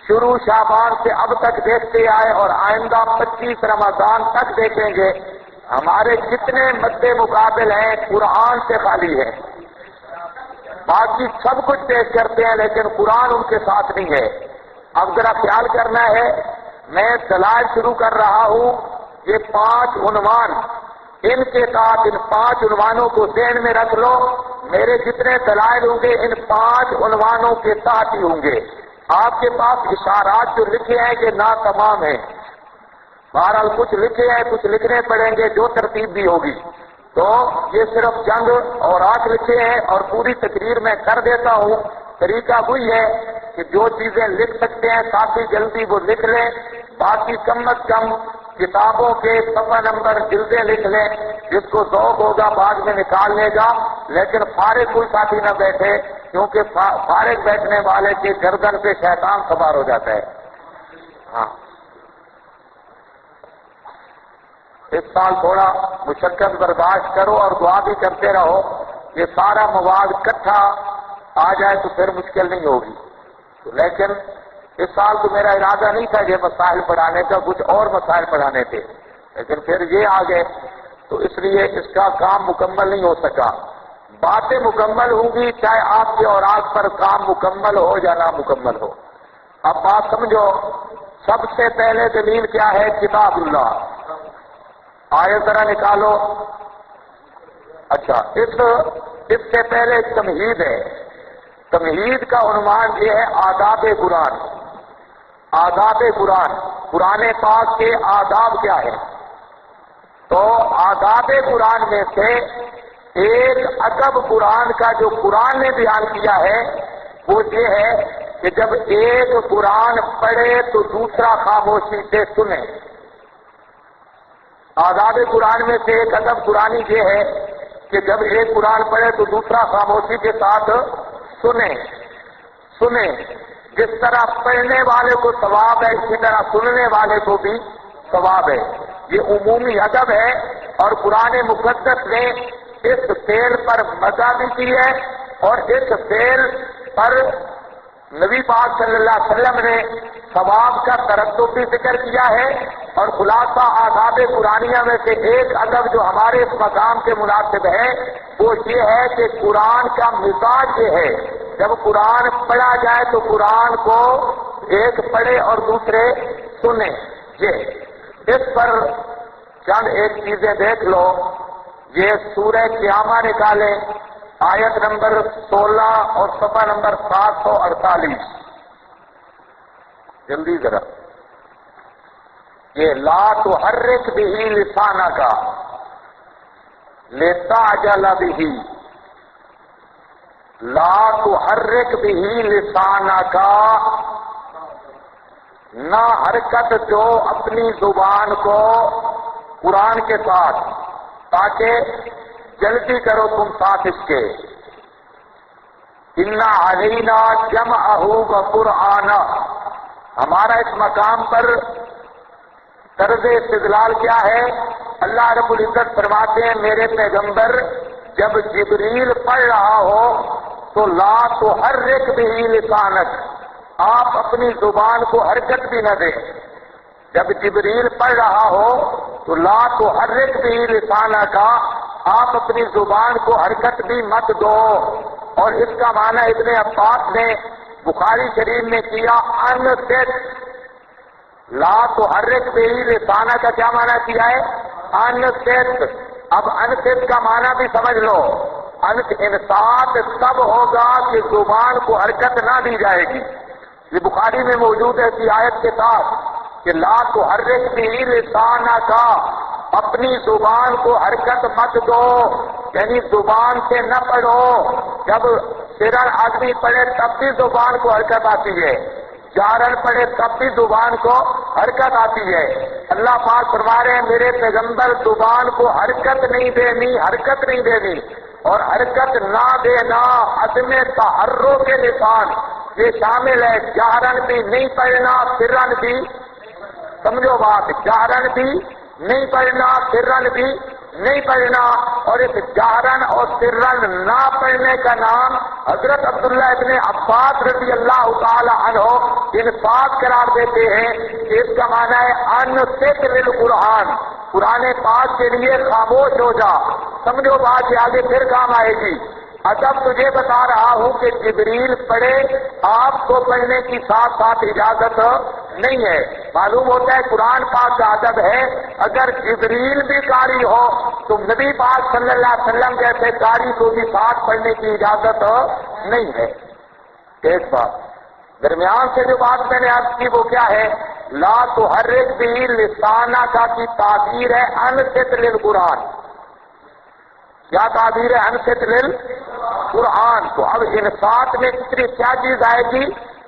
شروع شعبان سے اب تک دیکھتے آئے اور آئندہ 25 رمضان تک دیکھیں گے، ہمارے جتنے مد مقابل ہیں قرآن سے خالی ہے۔ باقی سب کچھ پیش کرتے ہیں لیکن قرآن ان کے ساتھ نہیں ہے۔ اب ذرا خیال کرنا ہے، میں دلائل شروع کر رہا ہوں، یہ 5 عنوان، ان کے ساتھ ان 5 عنوانوں کو ذہن میں رکھ لو، میرے جتنے دلائل ہوں گے ان 5 عنوانوں کے ساتھ ہی ہوں گے۔ آپ کے پاس اشارات جو لکھے ہیں کہ نا تمام ہیں، بہرحال کچھ لکھے ہیں، کچھ لکھنے پڑیں گے، جو ترتیب بھی ہوگی۔ تو یہ صرف چند اور 8 لکھے ہیں اور پوری تقریر میں کر دیتا ہوں۔ طریقہ وہی ہے کہ جو چیزیں لکھ سکتے ہیں ساتھی جلدی وہ لکھ لیں، باقی کم از کم کتابوں کے صفحہ نمبر جلدیں لکھ لیں، جس کو ذوق ہوگا بعد میں نکال لے گا، لیکن فارغ کوئی ساتھی نہ بیٹھے، کیونکہ فارغ بیٹھنے والے کے گردن پہ شیطان سوار ہو جاتا ہے۔ ہاں، اس سال تھوڑا مشقت برداشت کرو اور دعا بھی کرتے رہو، یہ سارا مواد اکٹھا آ جائے تو پھر مشکل نہیں ہوگی۔ لیکن اس سال تو میرا ارادہ نہیں تھا یہ مسائل پڑھانے کا، کچھ اور مسائل پڑھانے تھے، لیکن پھر یہ آ گئے تو اس لیے اس کا کام مکمل نہیں ہو سکا۔ باتیں مکمل ہوں گی چاہے آپ کے اوراق پر کام مکمل ہو یا نہ مکمل ہو۔ اب بات سمجھو، سب سے پہلے دلیل کیا ہے؟ کتاب اللہ۔ آیت ذرا نکالو، اچھا، اس سے پہلے تمہید ہے. تمہید کا عنوان یہ ہے آداب قرآن. آداب قرآن، قرآن پاک کے آداب کیا ہے؟ تو آداب قرآن میں سے ایک ادب قرآن کا جو قرآن نے بیان کیا ہے وہ یہ ہے کہ جب ایک قرآن پڑھے تو دوسرا خاموشی سے سنے. آداب قرآن میں سے ایک ادب قرآنی یہ ہے کہ جب ایک قرآن پڑھے تو دوسرا خاموشی کے ساتھ سنے. جس طرح پڑھنے والے کو ثواب ہے اسی طرح سننے والے کو بھی ثواب ہے. یہ عمومی ادب ہے اور قرآن مقدس نے اس فعل پر مزہ بھی کی ہے اور اس فعل پر نبی پاک صلی اللہ علیہ وسلم نے ثواب کا ترتب بھی ذکر کیا ہے. اور خلاصہ آداب قرآنیہ میں سے ایک ادب جو ہمارے اس مقام کے مناسب ہے وہ یہ ہے کہ قرآن کا مزاج یہ ہے جب قرآن پڑھا جائے تو قرآن کو ایک پڑھے اور دوسرے سنے. یہ اس پر چند ایک چیزیں دیکھ لو. یہ سورہ قیامہ نکالیں، آیت نمبر 16 اور صفحہ نمبر 748. جلدی ذرا. یہ لا تحرک بہ لسانک لتعجل بہ. لا تحرک بہ لسانک، نہ حرکت دو اپنی زبان کو قرآن کے ساتھ تاکہ جلدی کرو تم ساتھ اس کے. اِنَّ عَلَيْنَا جَمْعَهُ وَقُرْآنَهُ. ہمارا اس مقام پر طرز استدلال کیا ہے؟ اللہ رب العزت فرماتے ہیں میرے پیغمبر جب جبریل پڑھ رہا ہو تو لا تحرک بہ لسانک، آپ اپنی زبان کو حرکت بھی نہ دیں. جب جبریل پڑھ رہا ہو تو لا تحرک بہ لسانک، آپ اپنی زبان کو حرکت بھی مت دو. اور اس کا معنی ابن عباس نے بخاری شریف میں کیا انصت. لا تحرک بہ لسانک کا کیا معنی کیا ہے؟ انصت. اب انصت کا معنی بھی سمجھ لو. انصات تب ہوگا کہ زبان کو حرکت نہ دی جائے گی. یہ بخاری میں موجود ہے اسی آیت کے ساتھ کہ لا تحرک بہ لسانک، اپنی زبان کو حرکت مت دو، یعنی زبان سے نہ پڑھو. جب سرن آدمی پڑھے تب بھی زبان کو حرکت آتی ہے، جارن پڑھے تب بھی زبان کو حرکت آتی ہے. اللہ پاک فرما رہے ہیں میرے پیغمبر زبان کو حرکت نہیں دینی، حرکت نہیں دینی. اور حرکت نہ دینا عدم تحرک کے لسان یہ شامل ہے. جہرن بھی نہیں پڑھنا، سرن بھی، سمجھو بات، جہرن بھی نہیں پڑھنا، سرن بھی نہیں پڑھنا. اور اس جہرن اور سرن نہ پڑھنے کا نام حضرت عبداللہ ابن عباس رضی اللہ تعالی عنہ انصات قرار دیتے ہیں کہ اس کا معنی ہے انصت للقرآن، قرآن پاک کے لیے خاموش ہو جا. سمجھو بات، یہ آگے پھر کام آئے گی. ادب تجھے بتا رہا ہوں کہ جبریل پڑھے، آپ کو پڑھنے کی ساتھ ساتھ اجازت نہیں ہے. معلوم ہوتا ہے قرآن پاک کا ادب ہے اگر جبریل بھی قاری ہو تو نبی پاک صلی اللہ علیہ وسلم جیسے قاری کو بھی ساتھ پڑھنے کی اجازت نہیں ہے. ایک بات درمیان سے جو بات میں نے عرض کی وہ کیا ہے؟ لا تحرک بہ لسانک کی تعبیر ہے انصت للقرآن. کیا تعبیر ہے؟ انصت للقرآن. تو اب انصات میں کتنی کیا چیز آئے گی؟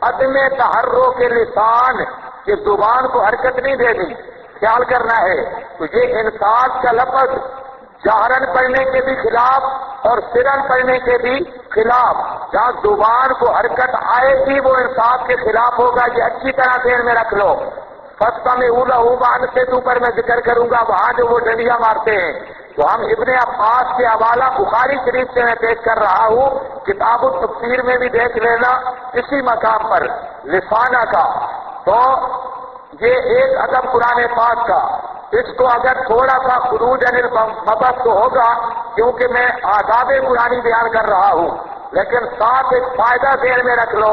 عدم تحرک کے لسان، کہ زبان کو حرکت نہیں دینی، خیال کرنا ہے. تو یہ انصات کا لفظ جہرن پڑھنے کے بھی خلاف اور سرن پڑھنے کے بھی خلاف. جہاں زبان کو حرکت آئے گی وہ انصات کے خلاف ہوگا. یہ اچھی طرح ذہن میں رکھ لو. فستا میں اولا اوبان سے اوپر میں ذکر کروں گا وہاں جو وہ ڈنڈیاں مارتے ہیں. تو ہم ابن عباس کے حوالہ بخاری شریف سے میں پیش کر رہا ہوں، کتاب التفسیر میں بھی دیکھ لینا اسی مقام پر لسانہ کا. تو یہ ایک ادب قرآن پاک کا. اس کو اگر تھوڑا سا خروج عن المبحث تو ہوگا کیونکہ میں آداب قرآنی بیان کر رہا ہوں، لیکن ساتھ ایک فائدہ ذہن میں رکھ لو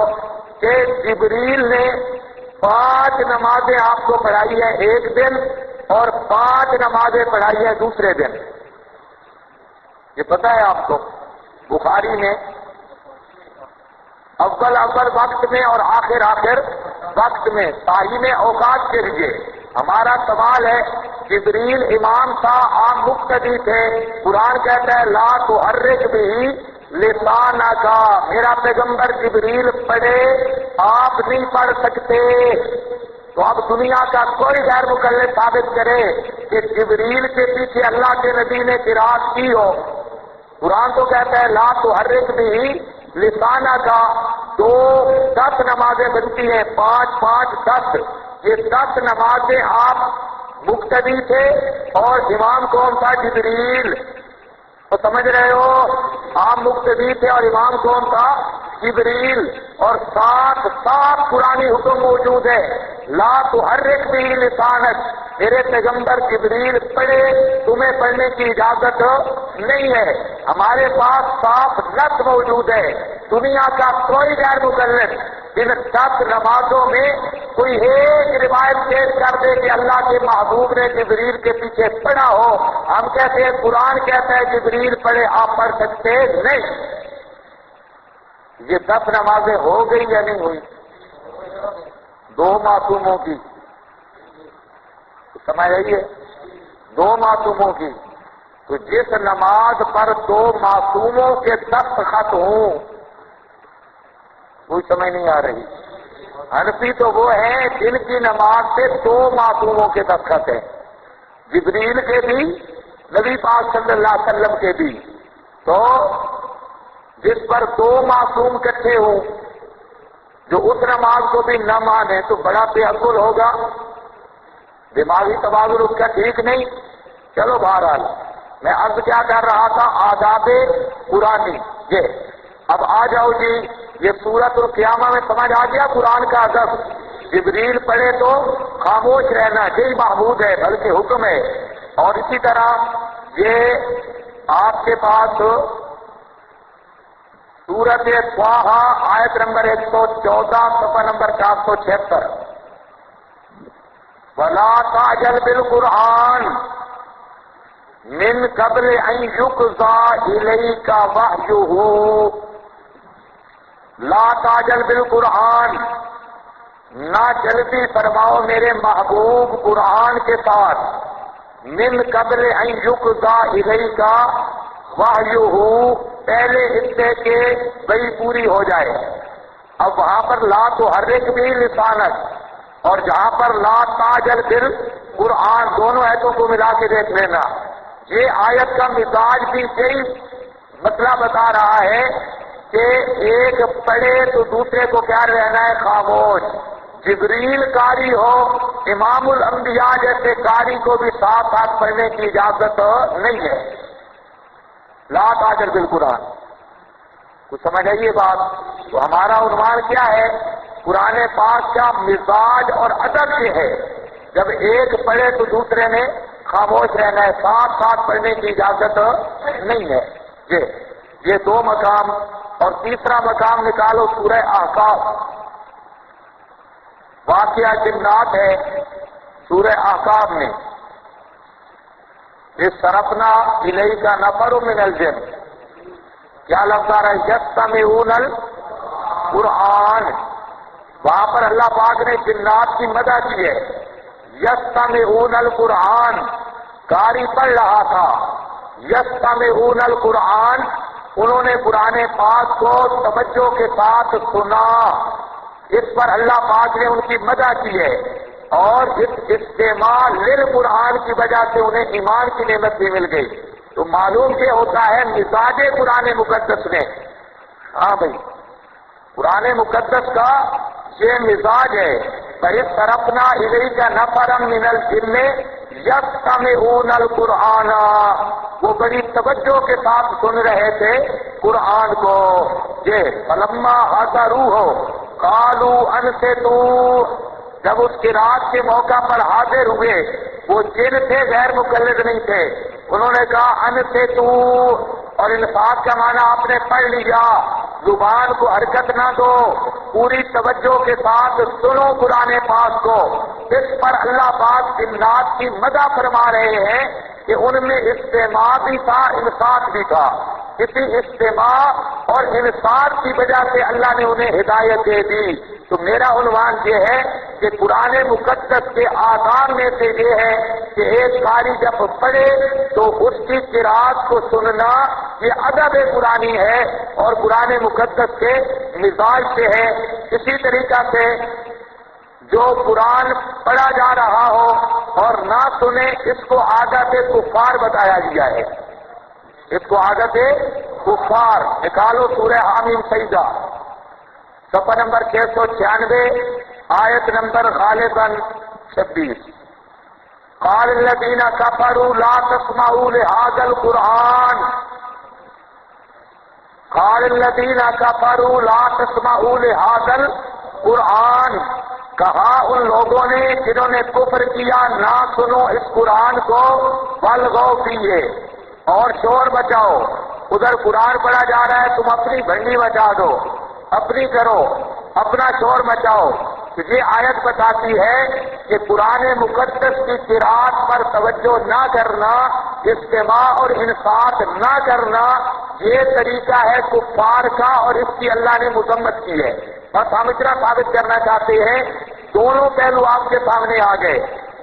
کہ جبریل نے 5 نمازیں آپ کو پڑھائی ہے ایک دن اور 5 نمازیں پڑھائی ہے دوسرے دن. یہ پتہ ہے آپ کو؟ بخاری میں اول وقت میں اور آخر وقت میں تعین اوقات کے لیے ہمارا سوال ہے، جبریل امام تھا، عام مقتدی تھے، قرآن کہتا ہے لا تحرک بھی لسانک، میرا پیغمبر جبریل پڑھے، آپ نہیں پڑھ سکتے۔ تو اب دنیا کا کوئی غیر مکلف ثابت کرے کہ جبریل کے پیچھے اللہ کے نبی نے قرات کی ہو۔ قرآن تو کہتا ہے لا تحرک بھی لسانک، 10 نمازیں بنتی ہیں، 5 10، یہ 10 نمازیں آپ مقتدی تھے اور امام کون تھا؟ جبریل۔ تو سمجھ رہے ہو، آپ مقتدی تھے اور امام کون تھا؟ جبریل۔ اور ساتھ قرآنی حکم موجود ہے، لا تحرک بھی لسانک، میرے پیغمبر جبریل پڑھے، تمہیں پڑھنے کی اجازت نہیں ہے۔ ہمارے پاس صاف نص موجود ہے، دنیا کا کوئی غیر مکلف ان 10 نمازوں میں کوئی ایک روایت پیش کر دے کہ اللہ کے محبوب نے جبریل کے پیچھے پڑھا ہو، ہم کہتے ہیں قرآن کہتا ہے جبریل پڑھے، آپ پڑھ سکتے نہیں۔ یہ 10 نمازیں ہو گئی یا نہیں ہوئی؟ 2 معصوموں کی، سمجھ رہیے، 2 معصوموں کی۔ تو جس نماز پر 2 معصوموں کے دستخط ہوں، کوئی سمجھ نہیں آ رہی۔ حنفی تو وہ ہیں جن کی نماز سے 2 معصوموں کے دستخط ہیں، جبریل کے بھی، نبی پاک صلی اللہ علیہ وسلم کے بھی۔ تو جس پر 2 معصوم اکٹھے ہوں، جو اس نماز کو بھی نہ مانے تو بڑا بے عقل ہوگا، دماغی توازن اس کا ٹھیک نہیں۔ چلو بہرحال میں عرض کیا کر رہا تھا، آداب قرآنی۔ یہ اب آ جاؤ جی، یہ سورۃ القیامہ میں سمجھ آ گیا قرآن کا ادب، جبریل پڑھے تو خاموش رہنا، یہی محمود ہے بلکہ حکم ہے۔ اور اسی طرح یہ آپ کے پاس سورۃ طٰہٰ آیت نمبر 114 صفحہ نمبر 476، وَلَا تَعْجَلْ بِالْقُرْآنِ مِنْ قَبْلِ أَنْ يُقْضَىٰ إِلَيْكَ وَحْيُهُ، لا تعجل بالقرآن، نہ جلدی فرماؤ میرے محبوب قرآن کے ساتھ، من قبل ان یقضی الیک وحیہ، پہلے حصے کے وحی پوری ہو جائے۔ اب وہاں پر لا تحرک بھی لسانک اور جہاں پر لا تعجل بالقرآن، دونوں آیتوں کو ملا کے دیکھ لینا۔ یہ آیت کا مزاج بھی یہی مسئلہ بتا رہا ہے کہ ایک پڑھے تو دوسرے کو کیا رہنا ہے؟ خاموش۔ جبریل قاری ہو، امام الانبیاء جیسے قاری کو بھی ساتھ پڑھنے کی اجازت نہیں ہے۔ لا تعجل بالقرآن، کچھ سمجھ آئیے بات؟ تو ہمارا عنوان کیا ہے؟ قرآن پاک کا مزاج اور ادب یہ ہے، جب ایک پڑھے تو دوسرے نے خاموش رہنا ہے، ساتھ پڑھنے کی اجازت نہیں ہے۔ یہ 2 مقام۔ اور تیسرا مقام نکالو سورہ احقاف، واقعہ جنات ہے سورہ احقاف میں، اس صرفنا الیک نفر من الجن، کیا لفظ آ رہا ہے؟ یستمعون القرآن، وہاں پر اللہ پاک نے جنات کی مدح کی ہے۔ یستمعون القرآن، قاری پڑھ رہا تھا، یستمعون القرآن، انہوں نے قرآن پاک کو توجہ کے ساتھ سنا، اس پر اللہ پاک نے ان کی مدح کی ہے، اور اس استماع للقرآن کی وجہ سے انہیں ایمان کی نعمت بھی مل گئی۔ تو معلوم یہ ہوتا ہے مزاج قرآن مقدس میں، ہاں بھائی قرآن مقدس کا یہ مزاج ہے۔ فَإِذْ صَرَفْنَا إِلَيْكَ نَفَرًا مِنَ الْجِنِّ يَسْتَمِعُونَ الْقُرْآنَ، وہ بڑی توجہ کے ساتھ سن رہے تھے قرآن کو۔ یہ فَلَمَّا حَضَرُوهُ قَالُوا أَنصِتُوا، جب اس قرات کے موقع پر حاضر ہوئے، وہ جن تھے غیر مقلد نہیں تھے، انہوں نے کہا انصتوا، اور انصات کا معنی آپ نے پڑھ لیا، زبان کو حرکت نہ دو، پوری توجہ کے ساتھ سنو قرآن پاک کو۔ اس پر اللہ پاک جنات کی مدح فرما رہے ہیں کہ ان میں استماع بھی تھا، انصات بھی تھا۔ اسی استماع اور انصات کی وجہ سے اللہ نے انہیں ہدایت دے دی۔ تو میرا عنوان یہ ہے کہ قرآن مقدس کے آداب میں سے یہ ہے کہ ایک قاری جب پڑھے تو اس کی قرأت کو سننا یہ ادب قرآنی ہے اور قرآن مقدس کے مزاج سے ہے۔ اسی طریقہ سے جو قرآن پڑھا جا رہا ہو اور نہ سنے، اس کو عادت کفار بتایا گیا ہے۔ اس کو عادت کفار۔ نکالو سورہ حامیم سجدہ، صفحہ نمبر 696، آیت نمبر غالباً 26۔ قال الذین کفروا لا تسمعوا لهذا القرآن، قال الذین کفروا لا تسمعوا لهذا القرآن، کہا ان لوگوں نے جنہوں نے کفر کیا، نہ سنو اس قرآن کو، والغوا فیہ، اور شور بچاؤ۔ ادھر قرآن پڑھا جا رہا ہے، تم اپنی بھنڈی بچا دو، اپنی کرو، اپنا شور مچاؤ۔ یہ آیت بتاتی ہے کہ قرآن مقدس کی قرأت پر توجہ نہ کرنا، استماع اور انصات نہ کرنا، یہ طریقہ ہے کفار کا، اور اس کی اللہ نے مذمت کی ہے۔ بس ہم اتنا ثابت کرنا چاہتے ہیں، دونوں پہلو آپ کے سامنے آ گئے۔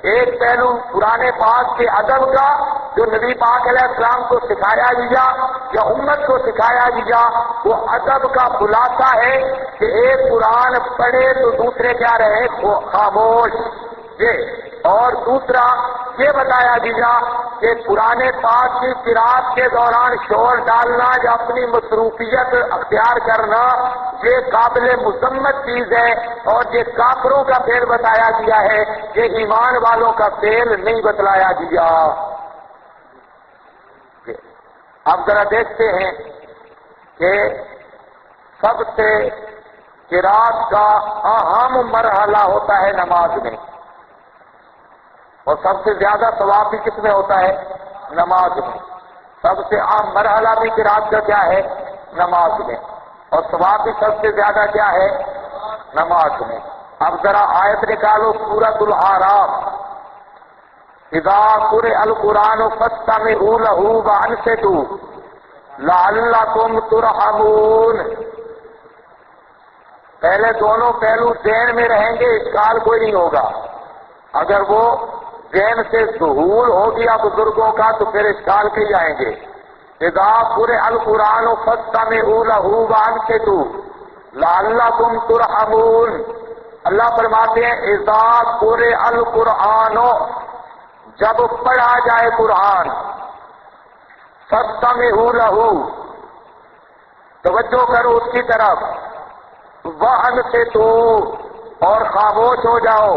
ایک پہلو قرآن پاک کے ادب کا جو نبی پاک علیہ السلام کو سکھایا گیا یا امت کو سکھایا گیا، وہ ادب کا خلاصہ ہے کہ ایک قرآن پڑھے تو دوسرے کیا رہے، خاموش۔ یہ اور دوسرا یہ بتایا گیا کہ قرآن پاک کی قرأت کے دوران شور ڈالنا یا اپنی مصروفیت اختیار کرنا یہ قابل مذمت چیز ہے، اور یہ کافروں کا فعل بتایا گیا ہے، یہ ایمان والوں کا فعل نہیں بتلایا گیا۔ اب ذرا دیکھتے ہیں کہ سب سے قرأت کا اہم مرحلہ ہوتا ہے نماز میں، اور سب سے زیادہ ثواب بھی کس میں ہوتا ہے، نماز میں۔ سب سے عام مرحلہ بھی قرأت کا کیا ہے، نماز میں، اور ثواب بھی سب سے زیادہ کیا ہے، نماز میں۔ اب ذرا آیت نکالو سورۃ الاعراف، اذا قرئ القرآن فاستمعوا له وانصتوا لعلکم ترحمون۔ پہلے دونوں پہلو ذہن میں رہیں گے، اشکال کوئی نہیں ہوگا۔ اگر وہ ذہن سے ظہور ہو گیا بزرگوں کا تو پھر اشکال کے ہی آئیں گے۔ اذا قرئ القرآن فاستمعوا له وانصتوا لعلکم ترحمون۔ اللہ فرماتے ہیں اذا قرئ القرآن، جب پڑھا جائے قرآن، فاستمعوا له، توجہ کرو اس کی طرف، وانصتوا، اور خاموش ہو جاؤ۔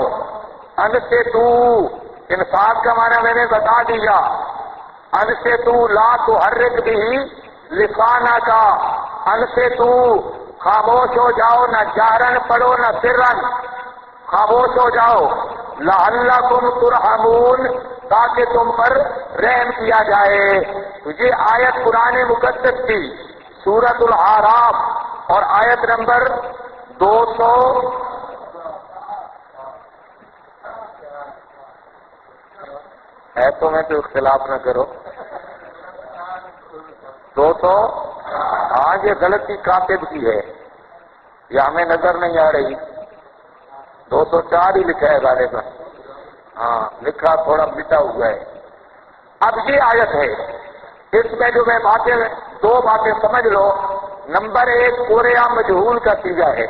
انصتوا، انصات کا معنی میں نے بتا دیا۔ انصتوا لا تحرک به لسانک، انصتوا، خاموش ہو جاؤ، نہ جہرن پڑھو نہ سرن، خاموش ہو جاؤ۔ لعلکم ترحمون، تاکہ تم پر رحم کیا جائے۔ تو یہ آیت قرآن مقدس کی سورۃ الاعراف اور آیت نمبر 200 ایتوں میں تو اختلاف نہ کرو، 200، ہاں یہ غلطی کاتب کی ہے، یہ ہمیں نظر نہیں آ رہی، 204 ہی لکھا ہے غالباً، ہاں لکھا تھوڑا مٹا ہوا ہے۔ اب یہ آیت ہے، اس میں جو میں دو باتیں سمجھ لو۔ نمبر 1، قرآ مجہول کا صیغہ ہے،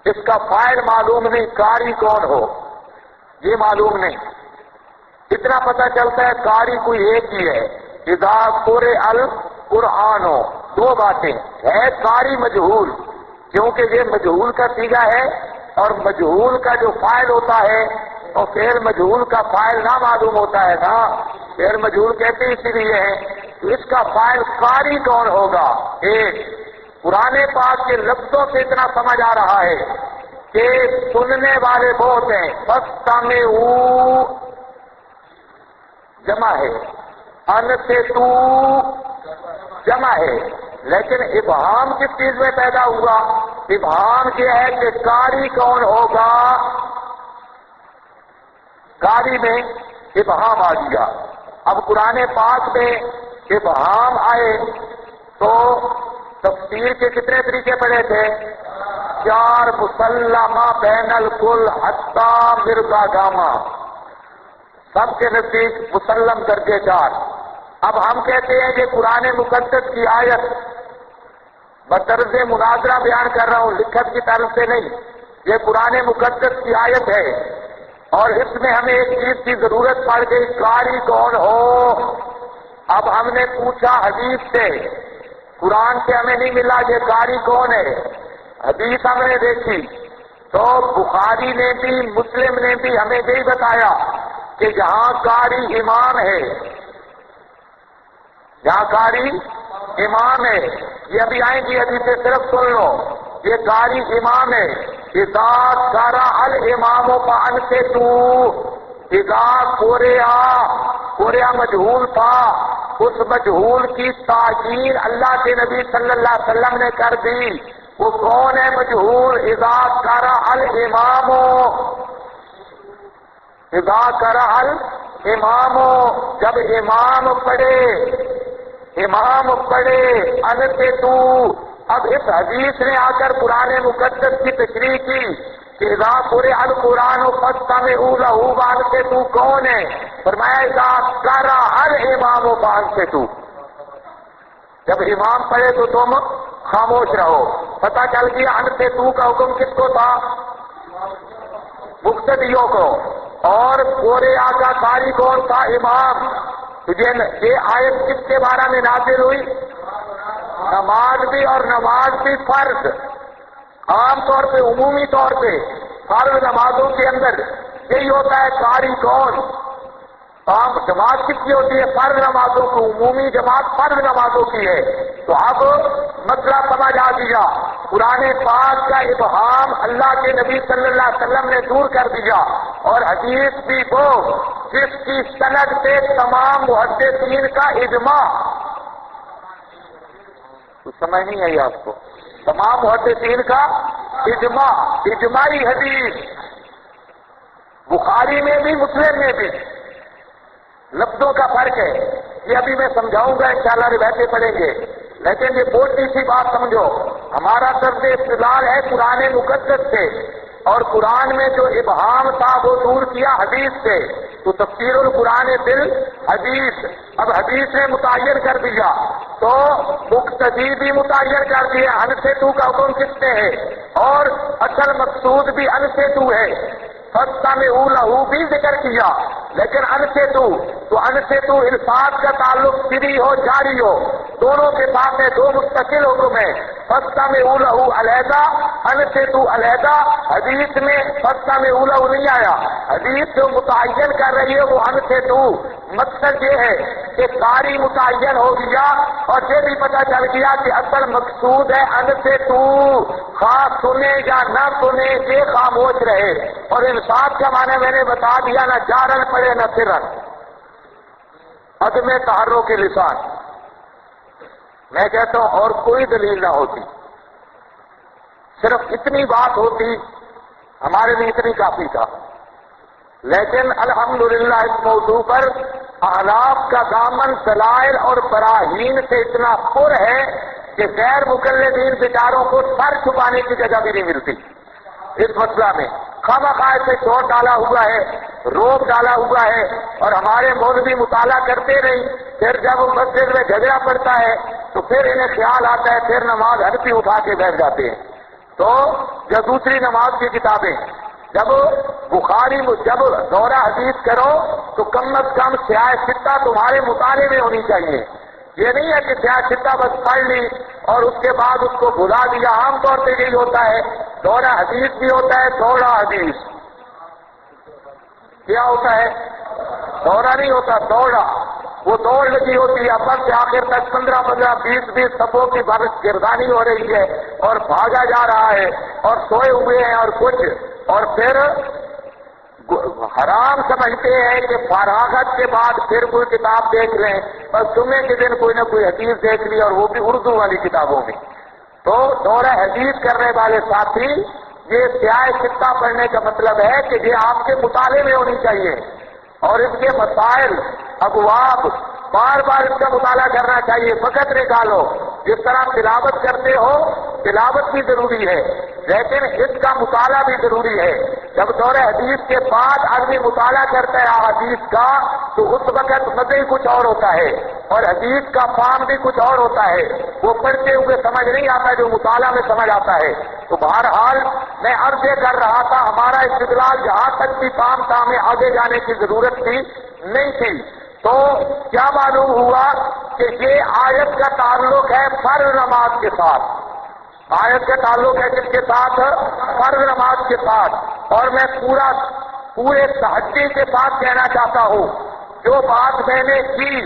اس کا فاعل معلوم نہیں، قاری کون ہو یہ معلوم نہیں، اتنا پتہ چلتا ہے قاری کوئی ایک ہی ہے۔ اذا قرئ القرآن، دو باتیں ہے، قاری مجہول، کیونکہ یہ مجہول کا صیغہ ہے، اور مجہول کا جو فاعل ہوتا ہے اور فعل مجہول کا فاعل نہ معلوم ہوتا ہے نا، فعل مجہول کہتے اسی لیے ہیں۔ تو اس کا فاعل قاری کون ہوگا؟ ایک، قرآن پاک کے لفظوں سے اتنا سمجھ آ رہا ہے کہ سننے والے بہت ہیں، فاستمعوا جمع ہے، انصتوا جمع ہے، لیکن ابہام کس چیز میں پیدا ہوا؟ ابہام یہ ہے کہ قاری کون ہوگا، قاری میں ابہام آ گیا۔ اب قرآن پاک میں ابہام آئے تو تفسیر کے کتنے طریقے پڑے تھے؟ 4 مسلمہ بین الکل حتی مرغا گاما، سب کے نزدیک مسلم درجے 4۔ اب ہم کہتے ہیں کہ قرآن مقدس کی آیت، بطرز مناظرہ بیان کر رہا ہوں، لکھت کی طرف سے نہیں، یہ قرآن مقدس کی آیت ہے اور اس میں ہمیں ایک چیز کی ضرورت پڑ گئی، قاری کون ہو؟ اب ہم نے پوچھا حدیث سے، قرآن سے ہمیں نہیں ملا یہ قاری کون ہے، حدیث ہم نے دیکھی تو بخاری نے بھی مسلم نے بھی ہمیں یہی بتایا کہ جہاں قاری امام ہے، جہاں قاری امام ہے، یہ ابھی آئیں گی حدیث، صرف سن لو، یہ قاری امام ہے۔ اذا قرأ الامام فانصتو، اذا قرأ مجہول تھا، اس مجہول کی تعیین اللہ کے نبی صلی اللہ علیہ وسلم نے کر دی، وہ کون ہے مجہول؟ اذا قرأ الامام، اذا قرأ الامام، جب امام پڑھے انصتو۔ اب اس حدیث نے آ کر قرآن مقدس کی تشریح کی کہ اذا قرئ القرآن فاستمعوا له وانصتوا، کون ہے؟ فرمایا اذا قرأ الامام فانصتوا، جب امام پڑھے تو تم خاموش رہو۔ پتہ چل گیا انصتوا کا حکم کس کو تھا؟ مقتدیوں کو۔ اور قرآن کا قاری کون تھا؟ امام۔ یہ آیت کس کے بارے میں نازل ہوئی؟ نماز بھی، اور نماز بھی فرض، عام طور پہ عمومی طور پہ فرض نمازوں کے اندر یہی ہوتا ہے قاری کون۔ عام جماعت کس کی ہوتی ہے؟ فرض نمازوں کو، عمومی جماعت فرض نمازوں کی ہے۔ تو اب مسئلہ سمجھ آ گیا، قرآن پاک کا ابہام اللہ کے نبی صلی اللہ علیہ وسلم نے دور کر دیا، اور حدیث بھی وہ جس کی سند سے تمام محدثین کا اجماع، تو سمجھ نہیں آئی آپ کو؟ تمام محدثین کا اجماع، اجماعی حدیث، بخاری میں بھی مسلم میں بھی، لفظوں کا فرق ہے، یہ ابھی میں سمجھاؤں گا انشاءاللہ، روایتیں پڑھیں گے، لیکن یہ موٹی سی بات سمجھو، ہمارا طرز استدلال ہے قرآن مقدس سے، اور قرآن میں جو ابہام تھا وہ دور کیا حدیث سے، تو تفسیر القرآن بالحدیث۔ اب حدیث نے متعین کر دیا تو مقتدی بھی متعین کر دیا، انصتو کا حکم کس نے ہے، اور اصل مقصود بھی انصتو ہے، فاستمعوا له بھی ذکر کیا، لیکن انصتو، تو انصتو الفاظ کا تعلق سری ہو جاری ہو، دونوں کے ساتھ میں دو مستقل حکم ہے، فاستمعوا له علیحدہ، انصتو علیحدہ۔ حدیث میں فاستمعوا له نہیں آیا، حدیث جو متعین کر رہی ہے وہ انصتو۔ مقصد یہ ہے کہ قاری متعین ہو گیا، اور یہ بھی پتہ چل گیا کہ اصل مقصود ہے انصتو، خاص سنے یا نہ سنے یہ خاموش رہے، اور انصات کا معنی میں نے بتا دیا، نہ جارن پڑے نہ سرن، عدم تحرک لسان۔ میں کہتا ہوں اور کوئی دلیل نہ ہوتی، صرف اتنی بات ہوتی ہمارے لیے اتنی کافی تھا، لیکن الحمدللہ اس موضوع پر احناف کا دامن دلائل اور براہین سے اتنا پر ہے کہ غیر مقلدین بیچاروں کو سر چھپانے کی جگہ بھی نہیں ملتی اس مسئلہ میں۔ خواہ سے چوٹ ڈالا ہوا ہے، روب ڈالا ہوا ہے، اور ہمارے مولوی مطالعہ کرتے نہیں، پھر جب مسجد میں جھگڑا پڑتا ہے تو پھر انہیں خیال آتا ہے، پھر نماز ہنفی اٹھا کے بیٹھ جاتے ہیں۔ تو جب دوسری نماز کی کتابیں، جب بخاری جب دورہ حدیث کرو تو کم از کم سیاہ ستہ تمہارے مطالعے میں ہونی چاہیے۔ یہ نہیں ہے کہ سیاہ ستہ بس پڑھ لی اور اس کے بعد اس کو بھلا دیا۔ عام طور پہ یہی ہوتا ہے، دورہ حدیث بھی ہوتا ہے، دوڑا حدیث کیا ہوتا ہے؟ دورہ نہیں ہوتا، دوڑا، وہ دوڑ لگی ہوتی ہے، اب سے آخر تک 15 20 صفوں کی گردانی ہو رہی ہے اور بھاگا جا رہا ہے اور سوئے ہوئے ہیں اور کچھ، اور پھر حرام سمجھتے ہیں کہ فراغت کے بعد پھر کوئی کتاب دیکھ لیں، بس جمعے کے دن کوئی نہ کوئی حدیث دیکھ لی، اور وہ بھی اردو والی کتابوں میں۔ تو دورہ حدیث کرنے والے ساتھی، یہ سیاہ ستہ پڑھنے کا مطلب ہے کہ یہ آپ کے مطالعے میں ہونی چاہیے، اور اس کے مسائل ابواب بار بار اس کا مطالعہ کرنا چاہیے، وقت نکالو۔ جس طرح تلاوت کرتے ہو تلاوت بھی ضروری ہے، لیکن اس کا مطالعہ بھی ضروری ہے۔ جب دور حدیث کے بعد آدمی مطالعہ کرتا ہے حدیث کا تو اس وقت مزے کچھ اور ہوتا ہے اور حدیث کا فام بھی کچھ اور ہوتا ہے، وہ پڑھتے ہوئے سمجھ نہیں آتا جو مطالعہ میں سمجھ آتا ہے۔ تو بہرحال میں عرض یہ کر رہا تھا، ہمارا استدلال جہاں تک بھی کام تھا ہمیں آگے جانے کی ضرورت تھی نہیں تھی۔ تو کیا معلوم ہوا کہ یہ آیت کا تعلق ہے فرض نماز کے ساتھ، آیت کا تعلق ہے کس کے ساتھ؟ فرض نماز کے ساتھ۔ اور میں پورے تحجی کے ساتھ کہنا چاہتا ہوں، جو بات میں نے کی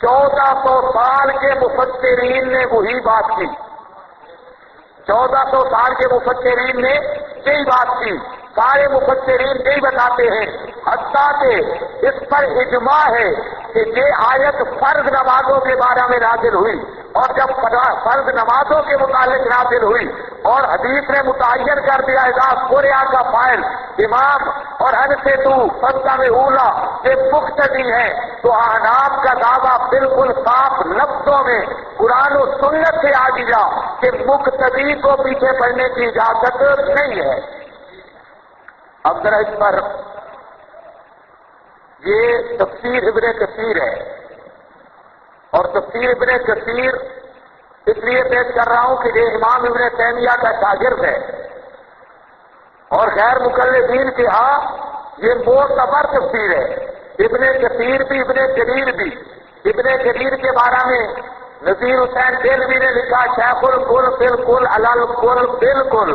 1400 سال کے مفسرین نے وہی بات کی، 1400 سال کے مفسرین نے یہی بات کی، سارے مفسرین یہی بتاتے ہیں، حتیٰ کہ اس پر اجماع ہے کہ یہ آیت فرض نمازوں کے بارے میں نازل ہوئی، اور جب فرض نمازوں کے متعلق نازل ہوئی اور حدیث نے متعین کر دیا اذا قرئ کا فاعل امام اور انصتو فسمع اولا یہ مقتدی ہیں، تو احناف کا دعویٰ بالکل صاف لفظوں میں قرآن و سنت سے آ گیا کہ مقتدی کو پیچھے پڑنے کی اجازت نہیں ہے۔ اب ذرا اس پر، یہ تفسیر ابن کثیر ہے، اور تفسیر ابن کثیر اس لیے پیش کر رہا ہوں کہ یہ امام ابن تیمیہ کا شاگرد ہے، اور غیر مقلدین کے ہاں یہ معتبر تفسیر ہے۔ ابن کثیر بھی ابن جریر بھی، ابن جریر کے بارے میں نذیر حسین دہلوی نے لکھا شیخ الکل بالکل الکل بالکل،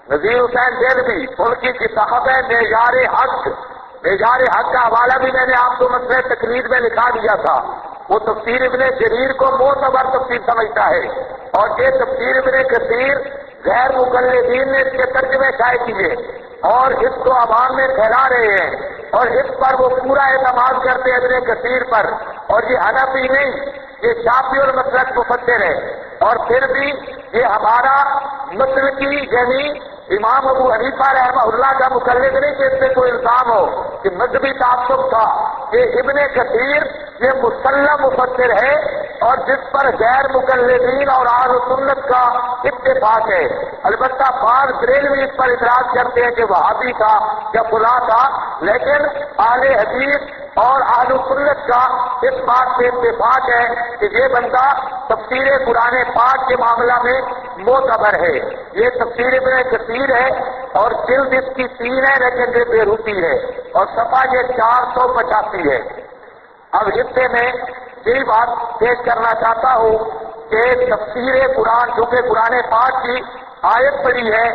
نذیر حسین دہلوی ان کی کتاب ہے معیار حق، معیار حق کا حوالہ بھی میں نے آپ کو مسئلہ تقریر میں لکھا دیا تھا۔ وہ تفسیر ابن جریر کو معتبر تفسیر سمجھتا ہے، اور یہ تفسیر ابن کثیر غیر مقلدین نے اس کے ترجمے شائع کیے اور اس کو عوام میں پھیلا رہے ہیں، اور اس پر وہ پورا اعتماد کرتے ہیں ابن کثیر پر، اور یہ حنفی نہیں، یہ شافعی المسلک مفسر ہے، اور پھر بھی یہ ہمارا مسلکی یعنی امام ابو حنیفہ رحمہ اللہ کا مقلد نہیں کہ اس سے کوئی الزام ہو کہ مذہبی تعصب تھا۔ یہ ابن کثیر یہ مسلم مفسر ہے اور جس پر غیر مقلدین اور اہل سنت کا اتفاق ہے۔ البتہ بعض بریلوی اس پر اعتراض کرتے ہیں کہ وہابی تھا یا فلاں تھا، لیکن اہل حدیث اور اہل سنت کا اس بات سے اتفاق ہے کہ یہ بندہ تفسیر قرآن پاک کے معاملہ میں معتبر ہے۔ یہ تفسیر ابن کثیر ہے اور جلد اس کی 3 ہے لیکن یہ بیروتی ہے، اور صفحہ یہ 485 ہے۔ اب حصے میں یہی بات پیش کرنا چاہتا ہوں کہ تفسیر قرآن چونکہ قرآن پاک کی آیت پڑھی ہے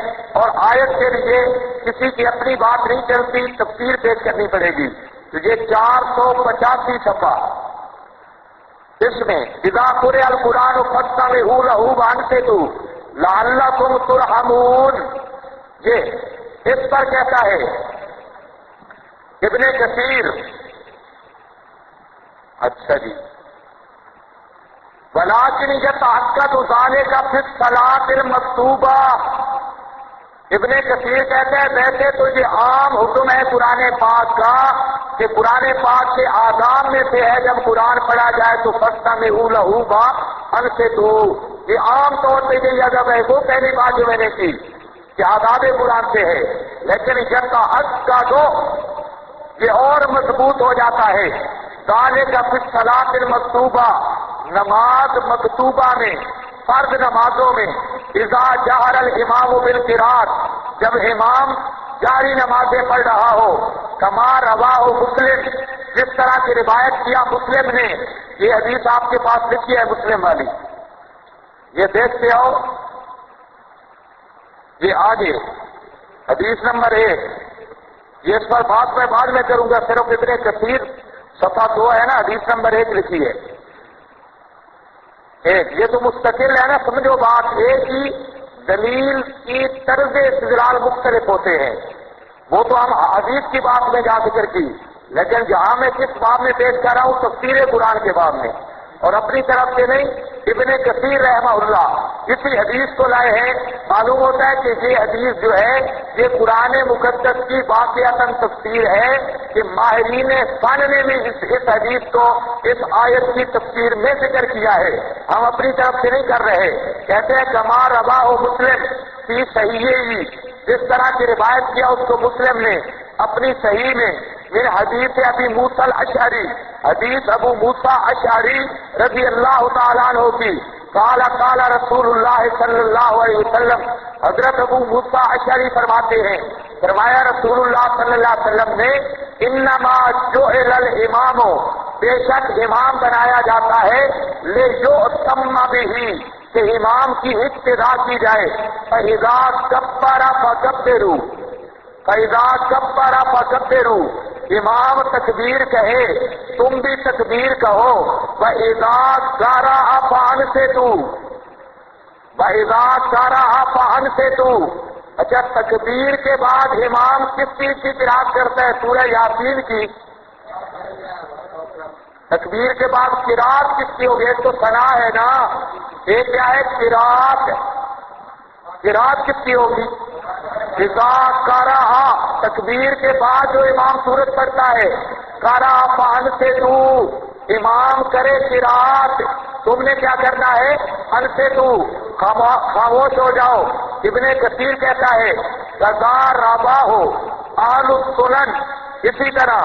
اور آیت کے لیے کسی کی اپنی بات نہیں چلتی، تفسیر پیش کرنی پڑے گی، تو یہ 485 صفحہ، اس میں اذا قرئ القرآن فاستمعوا له وانصتوا لعلکم ترحمون، یہ اس پر کہتا ہے ابن کثیر۔ اچھا جی، ولیکن یتعقد ذلک فی الصلاۃ المکتوبہ، ابن کثیر کہتے ہیں ویسے تو یہ عام حکم ہے قرآن پاک کا کہ قرآن پاک کے آداب میں سے ہے جب قرآن پڑھا جائے تو فاستمعوا لہ وانصتوا، یہ عام طور پہ یہ ادب ہے۔ وہ پہلی بات جو میں نے کی کہ آداب قرآن سے ہے، لیکن یتعقد یہ اور مضبوط ہو جاتا ہے۔ ذالک فی الصلاۃ المکتوبہ، نماز مکتوبہ میں، فرض نمازوں میں، اذا جہر الامام بالقراءۃ، جب امام جاری نمازیں پڑھ رہا ہو، کما رواہ مسلم، جس طرح کی روایت کیا مسلم نے، یہ حدیث آپ کے پاس لکھی ہے مسلم والی، یہ دیکھتے ہو، یہ آگے حدیث نمبر 1، یہ اس پر بات میں بعد میں کروں گا، صرف ابن کثیر صفحہ 2 ہے نا، حدیث نمبر 1 لکھی ہے، یہ تو مستقل ہے نا، سمجھو بات، ایک ہی دلیل کی طرز استدلال مختلف ہوتے ہیں، وہ تو ہم حدیث کی بات میں جا ذکر کی، لیکن جہاں میں کس باب میں پیش کر رہا ہوں تفسیر قرآن کے باب میں، اور اپنی طرف سے نہیں، ابن کثیر رحمہ اللہ اسی حدیث کو لائے ہیں. معلوم ہوتا ہے کہ یہ حدیث جو ہے یہ قرآن مقدس کی واقعتاً تفسیر ہے کہ ماہرین فن نے بھی اس حدیث کو اس آیت کی تفسیر میں ذکر کیا ہے. ہم اپنی طرف سے نہیں کر رہے. کہتے ہیں کما رواه مسلم فی صحیحہ، جس طرح کی روایت کیا اس کو مسلم نے اپنی صحیح میں من حدیث ابی موسیٰ الاشعری، حدیث ابو موسیٰ اشعری رضی اللہ تعالیٰ عنہ کی. قال قال رسول اللہ صلی اللہ علیہ وسلم، حضرت ابو موسیٰ اشعری فرماتے ہیں فرمایا رسول اللہ صلی اللہ علیہ وسلم نے انما جعل الامام، بے شک امام بنایا جاتا ہے لیؤتم بہ، کہ امام کی اقتداء کی جائے. فاذا کبر فکبروا، فاذا کبر فکبروا، امام تکبیر کہے تم بھی تکبیر کہو. وَإِذَا قَرَأَ فَأَنصِتُوا، وَإِذَا قَرَأَ فَأَنصِتُوا. اچھا تکبیر کے بعد امام کس چیز کی قرات کرتا ہے؟ سورہ یاسین کی. تکبیر کے بعد قرات کس کی ہوگی؟ ایک تو ثنا ہے نا، ایک کیا ہے قرات. قرات کس کی ہوگی؟ اذا قرأ، تکبیر کے بعد جو امام سورت پڑھتا ہے قرأ فانصتوا، امام کرے قرات، تم نے کیا کرنا ہے؟ انصتوا، خاموش ہو جاؤ. ابن کثیر کہتا ہے قضا رواہ اہل السنن، اسی طرح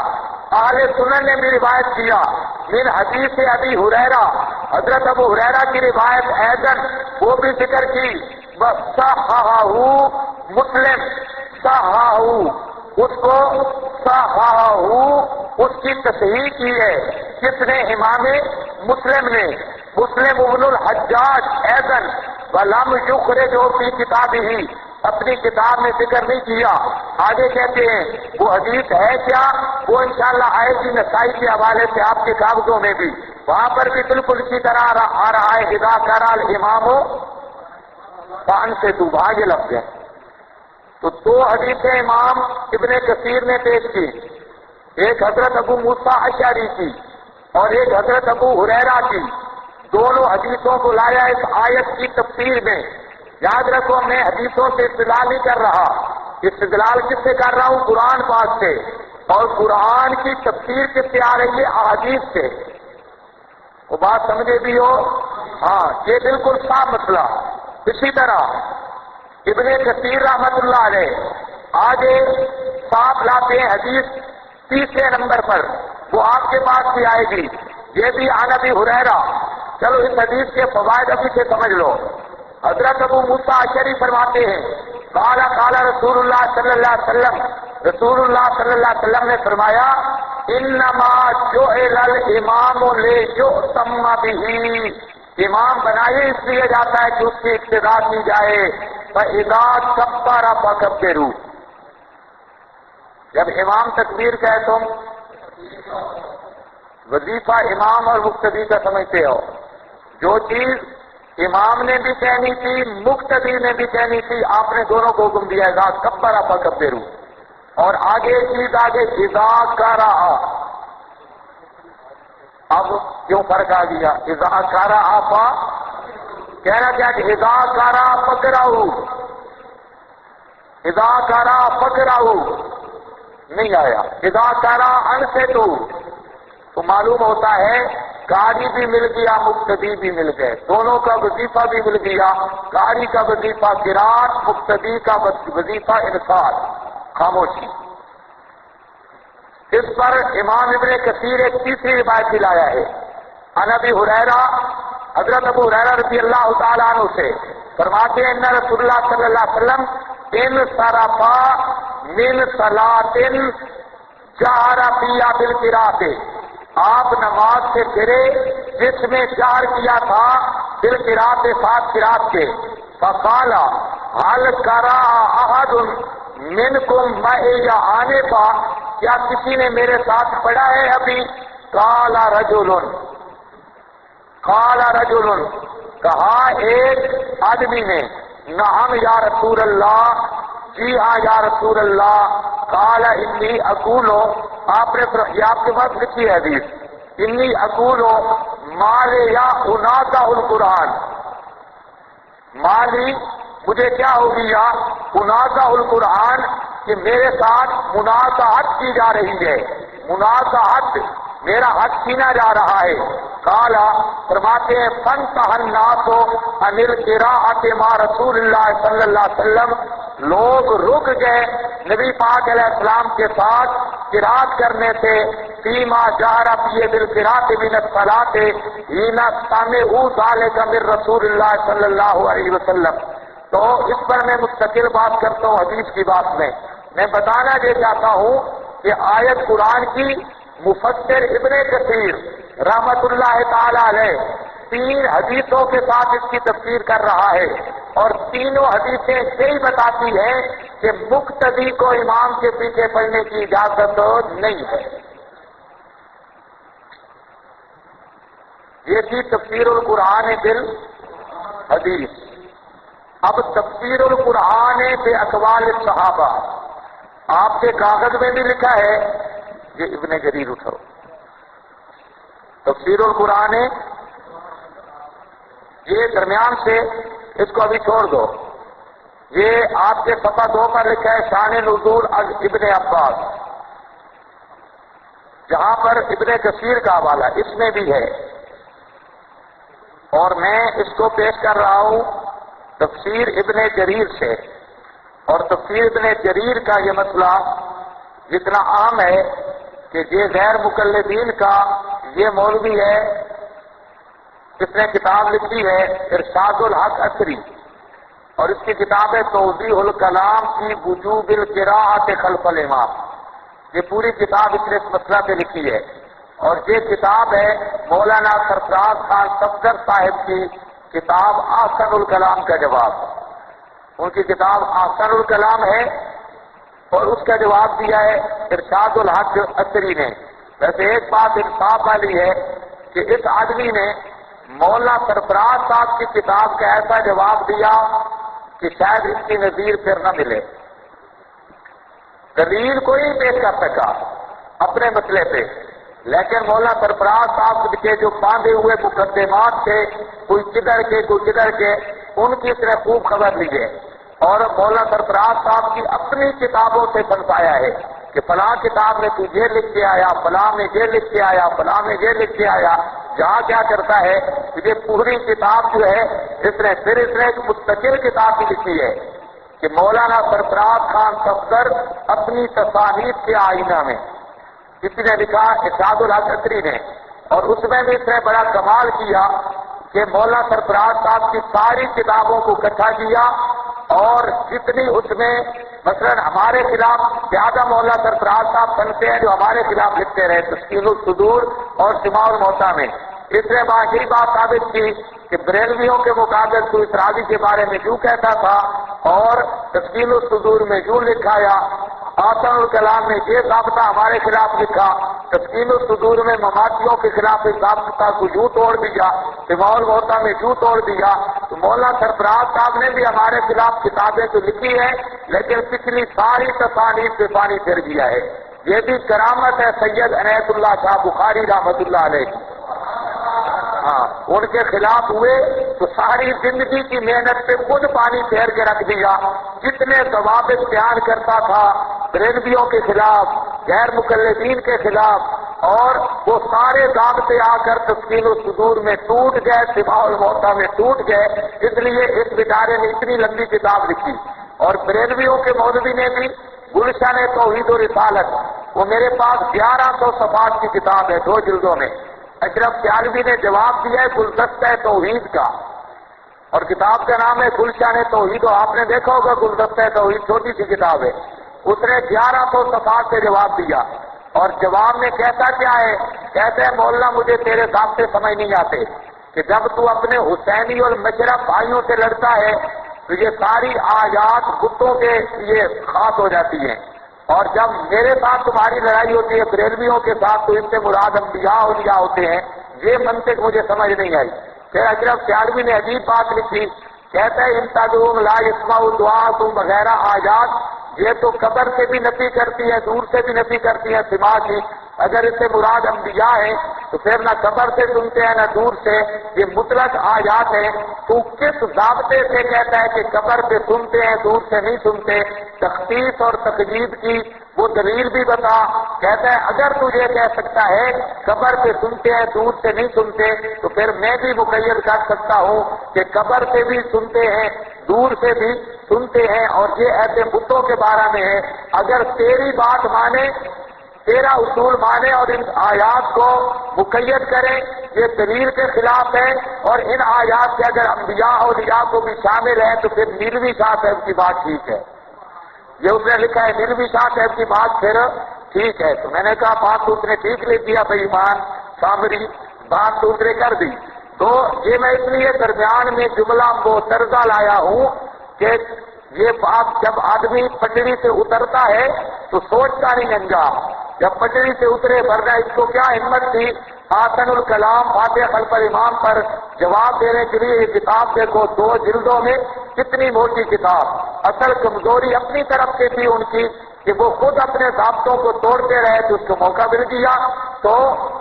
اہل سنن نے بھی روایت کیا من حدیث ابی ہریرہ، حضرت ابو ہریرہ کی روایت ایضاً وہ بھی ذکر کی. صححہ مسلم، صححہ اس کو صححہ اس کی تصحیح کی ہے کس نے؟ امام مسلم نے. مسلم ابن الحجاج ایضاً ولم یخرجہ فی کتابہ، اپنی کتاب میں ذکر نہیں کیا. آگے کہتے ہیں وہ حدیث ہے کیا؟ وہ انشاءاللہ آئے گی نسائی کے حوالے سے آپ کے کاغذوں میں بھی، وہاں پر بھی بالکل اسی طرح آ رہا ہے اذا قرأ الامام فانصتوا، وہاں یہ لفظ ہے. تو دو حدیثیں امام ابن کثیر نے پیش کی، ایک حضرت ابو موسیٰ اشعری کی اور ایک حضرت ابو ہریرہ کی. دونوں حدیثوں کو لایا اس آیت کی تفسیر میں. یاد رکھو میں حدیثوں سے استدلال نہیں کر رہا، استدلال کس سے کر رہا ہوں؟ قرآن پاک سے. اور قرآن کی تفسیر کس سے آ رہی ہے؟ احادیث سے. وہ بات سمجھے بھی ہو؟ ہاں یہ بالکل صاف مسئلہ. اسی طرح ابن کثیر رحمت اللہ علیہ آگے صاف لاتے ہیں حدیث تیسرے نمبر پر، وہ آپ کے پاس بھی آئے گی. یہ بھی عن ابی ہریرہ. چلو اس حدیث کے فوائد ابھی سے سمجھ لو. حضرت ابو موسیٰ اشعری فرماتے ہیں قال قال رسول اللہ صلی اللہ علیہ وسلم، رسول اللہ صلی اللہ علیہ وسلم نے فرمایا انما جعل الامام لیؤتم بہ، امام بنائے اس لیے جاتا ہے کہ اس کی اقتداء کی جائے. فَإِذَا كَبَّرَ فَكَبِّرُوا، جب امام تکبیر کہے تم وظیفہ امام اور مقتدی کا سمجھتے ہو. جو چیز امام نے بھی کہنی تھی مقتدی نے بھی کہنی تھی، آپ نے دونوں کو حکم دیا اذا کبر فکبروا. اور آگے چیز آگے اذا قرأ، اب کیوں فرق آ گیا؟ اذا قرأ فا کہنا کیا کہ اذا قرأ فقرأوا، اذا قرأ فقرأوا نہیں آیا. اذا قرأ انصتوا، تو معلوم ہوتا ہے قاری بھی مل گیا مقتدی بھی مل گئے، دونوں کا وظیفہ بھی مل گیا. قاری کا وظیفہ قرات، مقتدی کا وظیفہ انصات، خاموشی. اس پر امام ابن کثیر ایک تیسری روایت بھی لایا ہے عن ابی ہریرہ، حضرت ابو ہریرہ رضی اللہ تعالیٰ عنہ سے فرماتے ہیں ان رسول اللہ صلی اللہ علیہ وسلم انصرفا من صلاۃ جہر فیہا بالقراءۃ، آپ نماز سے پھرے جس میں جہر کیا تھا بالقراءۃ، ساتھ قراءت کے. فقال هل قرأ احد منکم معی آنفا، کیا کسی نے میرے ساتھ پڑھا ہے ابھی؟ قال رجل، قال رجل، کہا ایک آدمی نے نعم یا رسول اللہ، جی ہاں یا رسول اللہ. قال انی اقول، آپ نے یہ آپ کے پاس لکھی ہے حدیث، انی اقول مالے یا اناتا القرآن، مالی مجھے کیا ہوگی یا اناتا القرآن کہ میرے ساتھ منازعت کی جا رہی ہے، منازعت میرا حق چھینا جا رہا ہے۔ کالا فرماتے ہیں فانتہا الناس عن القراءۃ مع رسول اللہ صلی اللہ علیہ وسلم، لوگ رک گئے نبی پاک علیہ السلام کے ساتھ قرات کرنے سے، فیما جہر فیہ بالقراءۃ من الصلاۃ حین سمعوا ذلک من رسول اللہ صلی اللہ علیہ وسلم۔ تو اس پر میں مستقل بات کرتا ہوں حدیث کی بات میں بتانا یہ چاہتا ہوں کہ آیت قرآن کی مفسر ابن کثیر رحمت اللہ تعالی علیہ 3 حدیثوں کے ساتھ اس کی تفسیر کر رہا ہے، اور تینوں حدیثیں یہی بتاتی ہیں کہ مقتدی کو امام کے پیچھے پڑھنے کی اجازت نہیں ہے۔ یہ تھی تفسیر القرآن بالحدیث۔ اب تفسیر القرآن باقوال الصحابہ، آپ کے کاغذ میں بھی لکھا ہے، یہ ابن جریر اٹھاؤ، تفسیر القرآن، یہ درمیان سے اس کو ابھی چھوڑ دو، یہ آپ کے صفحہ 2 پر لکھا ہے شان نزول از ابن عباس، جہاں پر ابن کثیر کا حوالہ اس میں بھی ہے، اور میں اس کو پیش کر رہا ہوں تفسیر ابن جریر سے۔ اور تفسیر ابن جریر کا یہ مسئلہ جتنا عام ہے کہ یہ غیر مقلدین کا یہ مولوی ہے، اس نے کتاب لکھی ہے ارشاد الحق اثری، اور اس کی کتاب ہے توضیح الکلام فی وجوب القراءۃ خلف الامام۔ یہ پوری کتاب اس نے اس مسئلہ پہ لکھی ہے، اور یہ کتاب ہے مولانا سرفراز خان صفدر صاحب کی کتاب احسن الکلام کا جواب۔ ان کی کتاب احسن الکلام ہے، اور اس کا جواب دیا ہے ارشاد الحق اثری نے۔ ویسے ایک بات انصاف والی ہے کہ اس آدمی نے مولانا سرفراز صاحب کی کتاب کا ایسا جواب دیا کہ شاید اس کی نظیر پھر نہ ملے، دلیل کوئی پیش کر سکا اپنے مسئلے پہ، لیکن مولانا سرفراز صاحب کے جو باندھے ہوئے مقدمات تھے، کوئی کدھر کے کوئی کدھر کے، ان کی اس نے خوب خبر لی ہے، اور مولانا سرفراز صاحب کی اپنی کتابوں سے پنسایا ہے کہ فلاں کتاب میں تو یہ لکھ کے آیا، فلاں میں یہ لکھ کے آیا، فلاں میں یہ لکھ کے آیا۔ جہاں کیا کرتا ہے کہ یہ پوری کتاب جو ہے اس نے ایک مستقل کتاب بھی لکھی ہے کہ مولانا سرفراز خان صفدر اپنی تصانیف کے آئینہ میں، کسی نے لکھا ارشاد الحق اثری نے، اور اس میں بھی اس نے بڑا کمال کیا کہ مولانا سرفراز صاحب کی ساری کتابوں کو اکٹھا کیا، اور جتنی اس میں مثلا ہمارے خلاف زیادہ مولانا سرفراز صاحب بنتے ہیں جو ہمارے خلاف لکھتے رہے تسکین الصدور اور سماع الموتا میں، اس نے یہی بات ثابت کی کہ بریلویوں کے مقابل تو اس راضی کے بارے میں کیوں کہتا تھا، اور تسکین الصدور میں کیوں لکھایا، احسن الکلام نے یہ ضابطہ ہمارے خلاف لکھا، تسکین الصدور میں مماتیوں کے خلاف اس ضابطہ کو یوں توڑ دیا، سماع الموتا میں یوں توڑ دیا۔ تو مولانا سرفراز صاحب نے بھی ہمارے خلاف کتابیں تو لکھی ہے، لیکن پچھلی ساری تصانیف سے پانی پھر دیا ہے۔ یہ بھی کرامت ہے سید عنایت اللہ شاہ بخاری رحمت اللہ علیہ کی۔ ہاں، ان کے خلاف ہوئے تو ساری زندگی کی محنت پہ خود پانی پھیر کے رکھ دیا، جتنے ضوابط بیان کرتا تھا بریلویوں کے خلاف، غیر مقلدین کے خلاف، اور وہ سارے ضابطے آ کر تسکین الصدور میں ٹوٹ گئے، سماع الموتا میں ٹوٹ گئے۔ اس لیے اس بیچارے نے اتنی لمبی کتاب لکھی۔ اور بریلویوں کے مولوی نے بھی گلشن توحید و رسالت، وہ میرے پاس 1100 صفحات کی کتاب ہے 2 جلدوں میں، اشرف سیالوی نے جواب دیا ہے گلدستہ توحید کا، اور کتاب کا نام ہے گلشن توحید، آپ نے دیکھا ہوگا گلدستہ توحید، چھوٹی سی کتاب ہے، اس نے 1100 صفحات سے جواب دیا، اور جواب میں کہتا کیا ہے، کہتے ہیں مولانا مجھے تیرے ضابطے سمجھ نہیں آتے کہ جب تو اپنے حسینی اور مشرف بھائیوں سے لڑتا ہے تو یہ ساری آیات کتوں کے لیے خاص ہو جاتی ہیں، اور جب میرے ساتھ تمہاری لڑائی ہوتی ہے بریلویوں کے ساتھ تو ان سے مراد انبیاء اولیاء ہوتے ہیں، یہ منطق مجھے سمجھ نہیں آئی۔ پھر اشرف سیالوی نے عجیب بات لکھی، کہتا ہے انتظرون لا یسمعوا دعاءکم وغیرہ آیات، یہ تو قبر سے بھی نفی کرتی ہے، دور سے بھی نفی کرتی ہے سماع کی، اگر اس سے مراد انبیاء ہیں تو پھر نہ قبر سے سنتے ہیں نہ دور سے، یہ مطلق آیات ہیں۔ تو کس ضابطے سے کہتا ہے کہ قبر سے سنتے ہیں دور سے نہیں سنتے؟ تخصیص اور تقیید کی وہ دلیل بھی بتا۔ کہتا ہے اگر تجھے کہہ سکتا ہے قبر سے سنتے ہیں دور سے نہیں سنتے، تو پھر میں بھی مقید کر سکتا ہوں کہ قبر سے بھی سنتے ہیں دور سے بھی سنتے ہیں، اور یہ ایسے بتوں کے بارے میں ہے۔ اگر تیری بات مانے، تیرا اصول مانے اور ان آیات کو مقید کریں، یہ دلیل کے خلاف ہے، اور ان آیات کے اگر انبیاء اور اولیاء کو بھی شامل ہے تو پھر نیلوی شاہ صاحب کی بات ٹھیک ہے۔ یہ اس نے لکھا ہے نیلوی شاہ صاحب کی بات پھر ٹھیک ہے۔ تو میں نے کہا بات تو اس نے ٹھیک لکھ دیا بھائی ایمان سامری، بات تو اس نے کر دی۔ تو یہ میں اس لیے درمیان میں جملہ معترضہ لایا ہوں کہ یہ بات جب آدمی پٹڑی سے اترتا ہے تو سوچتا نہیں انجام، جب پٹڑی سے اترے، ورنہ اس کو کیا ہمت تھی آسن الکلام فاتح خلف الامام پر جواب دینے کے لیے۔ یہ کتاب دیکھو 2 جلدوں میں کتنی موٹی کتاب۔ اصل کمزوری اپنی طرف سے تھی ان کی کہ وہ خود اپنے ضابطوں کو توڑتے رہے، تو اس کو موقع مل گیا۔ تو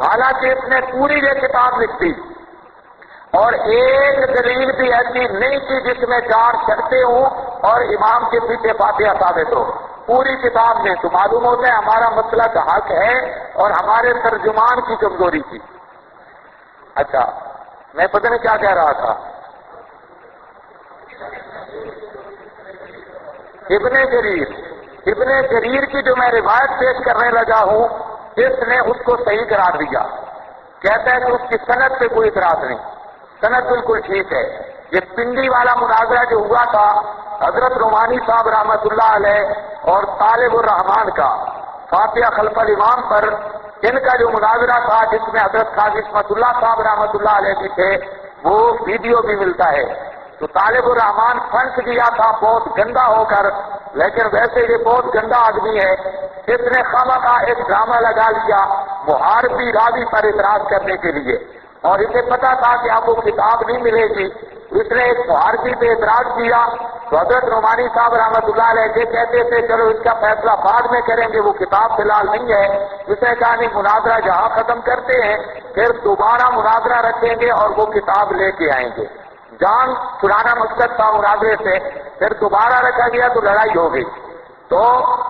حالانکہ اس نے پوری یہ کتاب لکھ دی اور ایک دلیل بھی ایسی نہیں کی جس میں 4 شرطیں ہوں اور امام کے پیچھے فاتحہ ثابت ہو، پوری کتاب میں۔ تو معلوم ہوتا ہے ہمارا مسئلہ کا حق ہے اور ہمارے ترجمان کی کمزوری تھی۔ اچھا میں پتہ نہیں کیا کہہ رہا تھا۔ ابن جریر کی جو میں روایت پیش کرنے لگا ہوں، اس نے اس کو صحیح قرار دیا۔ کہتا ہے کہ اس کی سند پہ کوئی اعتراض نہیں، سند بالکل ٹھیک ہے۔ یہ پنڈی والا مناظرہ جو ہوا تھا حضرت نعمانی صاحب رحمۃ اللہ علیہ اور طالب الرحمان کا فاتحہ خلف الامام پر، ان کا جو مناظرہ تھا جس میں حضرت قاضی عصمت اللہ صاحب رحمۃ اللہ علیہ بھی تھے، وہ ویڈیو بھی ملتا ہے۔ تو طالب الرحمان پھنس گیا تھا بہت گندا ہو کر، لیکن ویسے یہ بہت گندا آدمی ہے۔ اس نے خواہ ایک ڈرامہ لگا لیا محاربی راوی پر اعتراض کرنے کے لیے، اور اسے پتا تھا کہ اب وہ کتاب نہیں ملے گی۔ اس نے ایک محاربی پہ اعتراض کیا تو حضرت نعمانی صاحب رحمۃ اللہ علیہ یہ کہتے تھے چلو اس کا فیصلہ بعد میں کریں گے، وہ کتاب فی الحال نہیں ہے۔ اس نے کہا نہیں، مناظرہ جہاں ختم کرتے ہیں پھر دوبارہ مناظرہ رکھیں گے اور وہ کتاب لے کے آئیں گے۔ جان چھڑانا مقصد تھا مناظرے سے، پھر دوبارہ رکھا گیا تو لڑائی ہو گئی، تو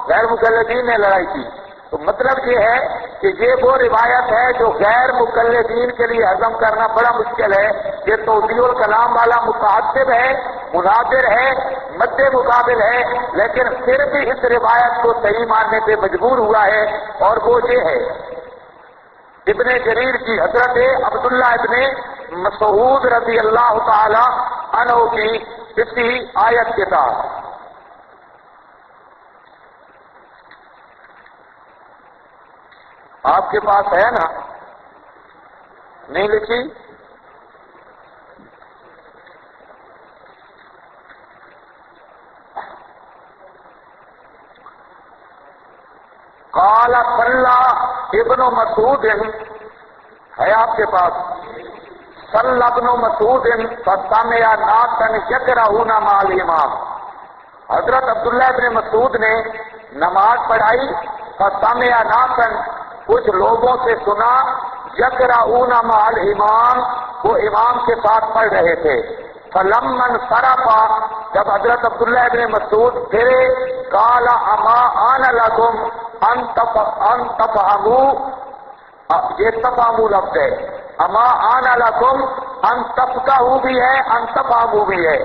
غیر مقلدین نے لڑائی کی۔ تو مطلب یہ ہے کہ یہ وہ روایت ہے جو غیر مقلدین کے لیے ہضم کرنا بڑا مشکل ہے۔ یہ توضیح الکلام والا متعصب ہے، مناظر ہے، مد مقابل ہے، لیکن پھر بھی اس روایت کو صحیح ماننے پہ مجبور ہوا ہے، اور وہ یہ ہے ابن جریر کی حضرت عبداللہ ابن مسعود رضی اللہ تعالی عنہ کی اسی آیت کے ساتھ۔ آپ کے پاس ہے نا؟ نہیں لکھی؟ قال صلی ابن مسعود، ہے آپ کے پاس؟ صلی ابن مسعود فسمع ناسا یقرؤون مع الامام۔ حضرت عبداللہ ابن مسعود نے نماز پڑھائی، فسمع ناسا کچھ لوگوں سے سنا، یقرؤون مع الامام، وہ امام کے ساتھ پڑھ رہے تھے۔ فلما انصرف، جب حضرت عبداللہ ابن مسعود پھرے، قال اما آن لکم ان تفہموا، یہ تفہموا لفظ ہے، اما آن لکم ان تفقہوا بھی ہے، ان تفہموا بھی ہے۔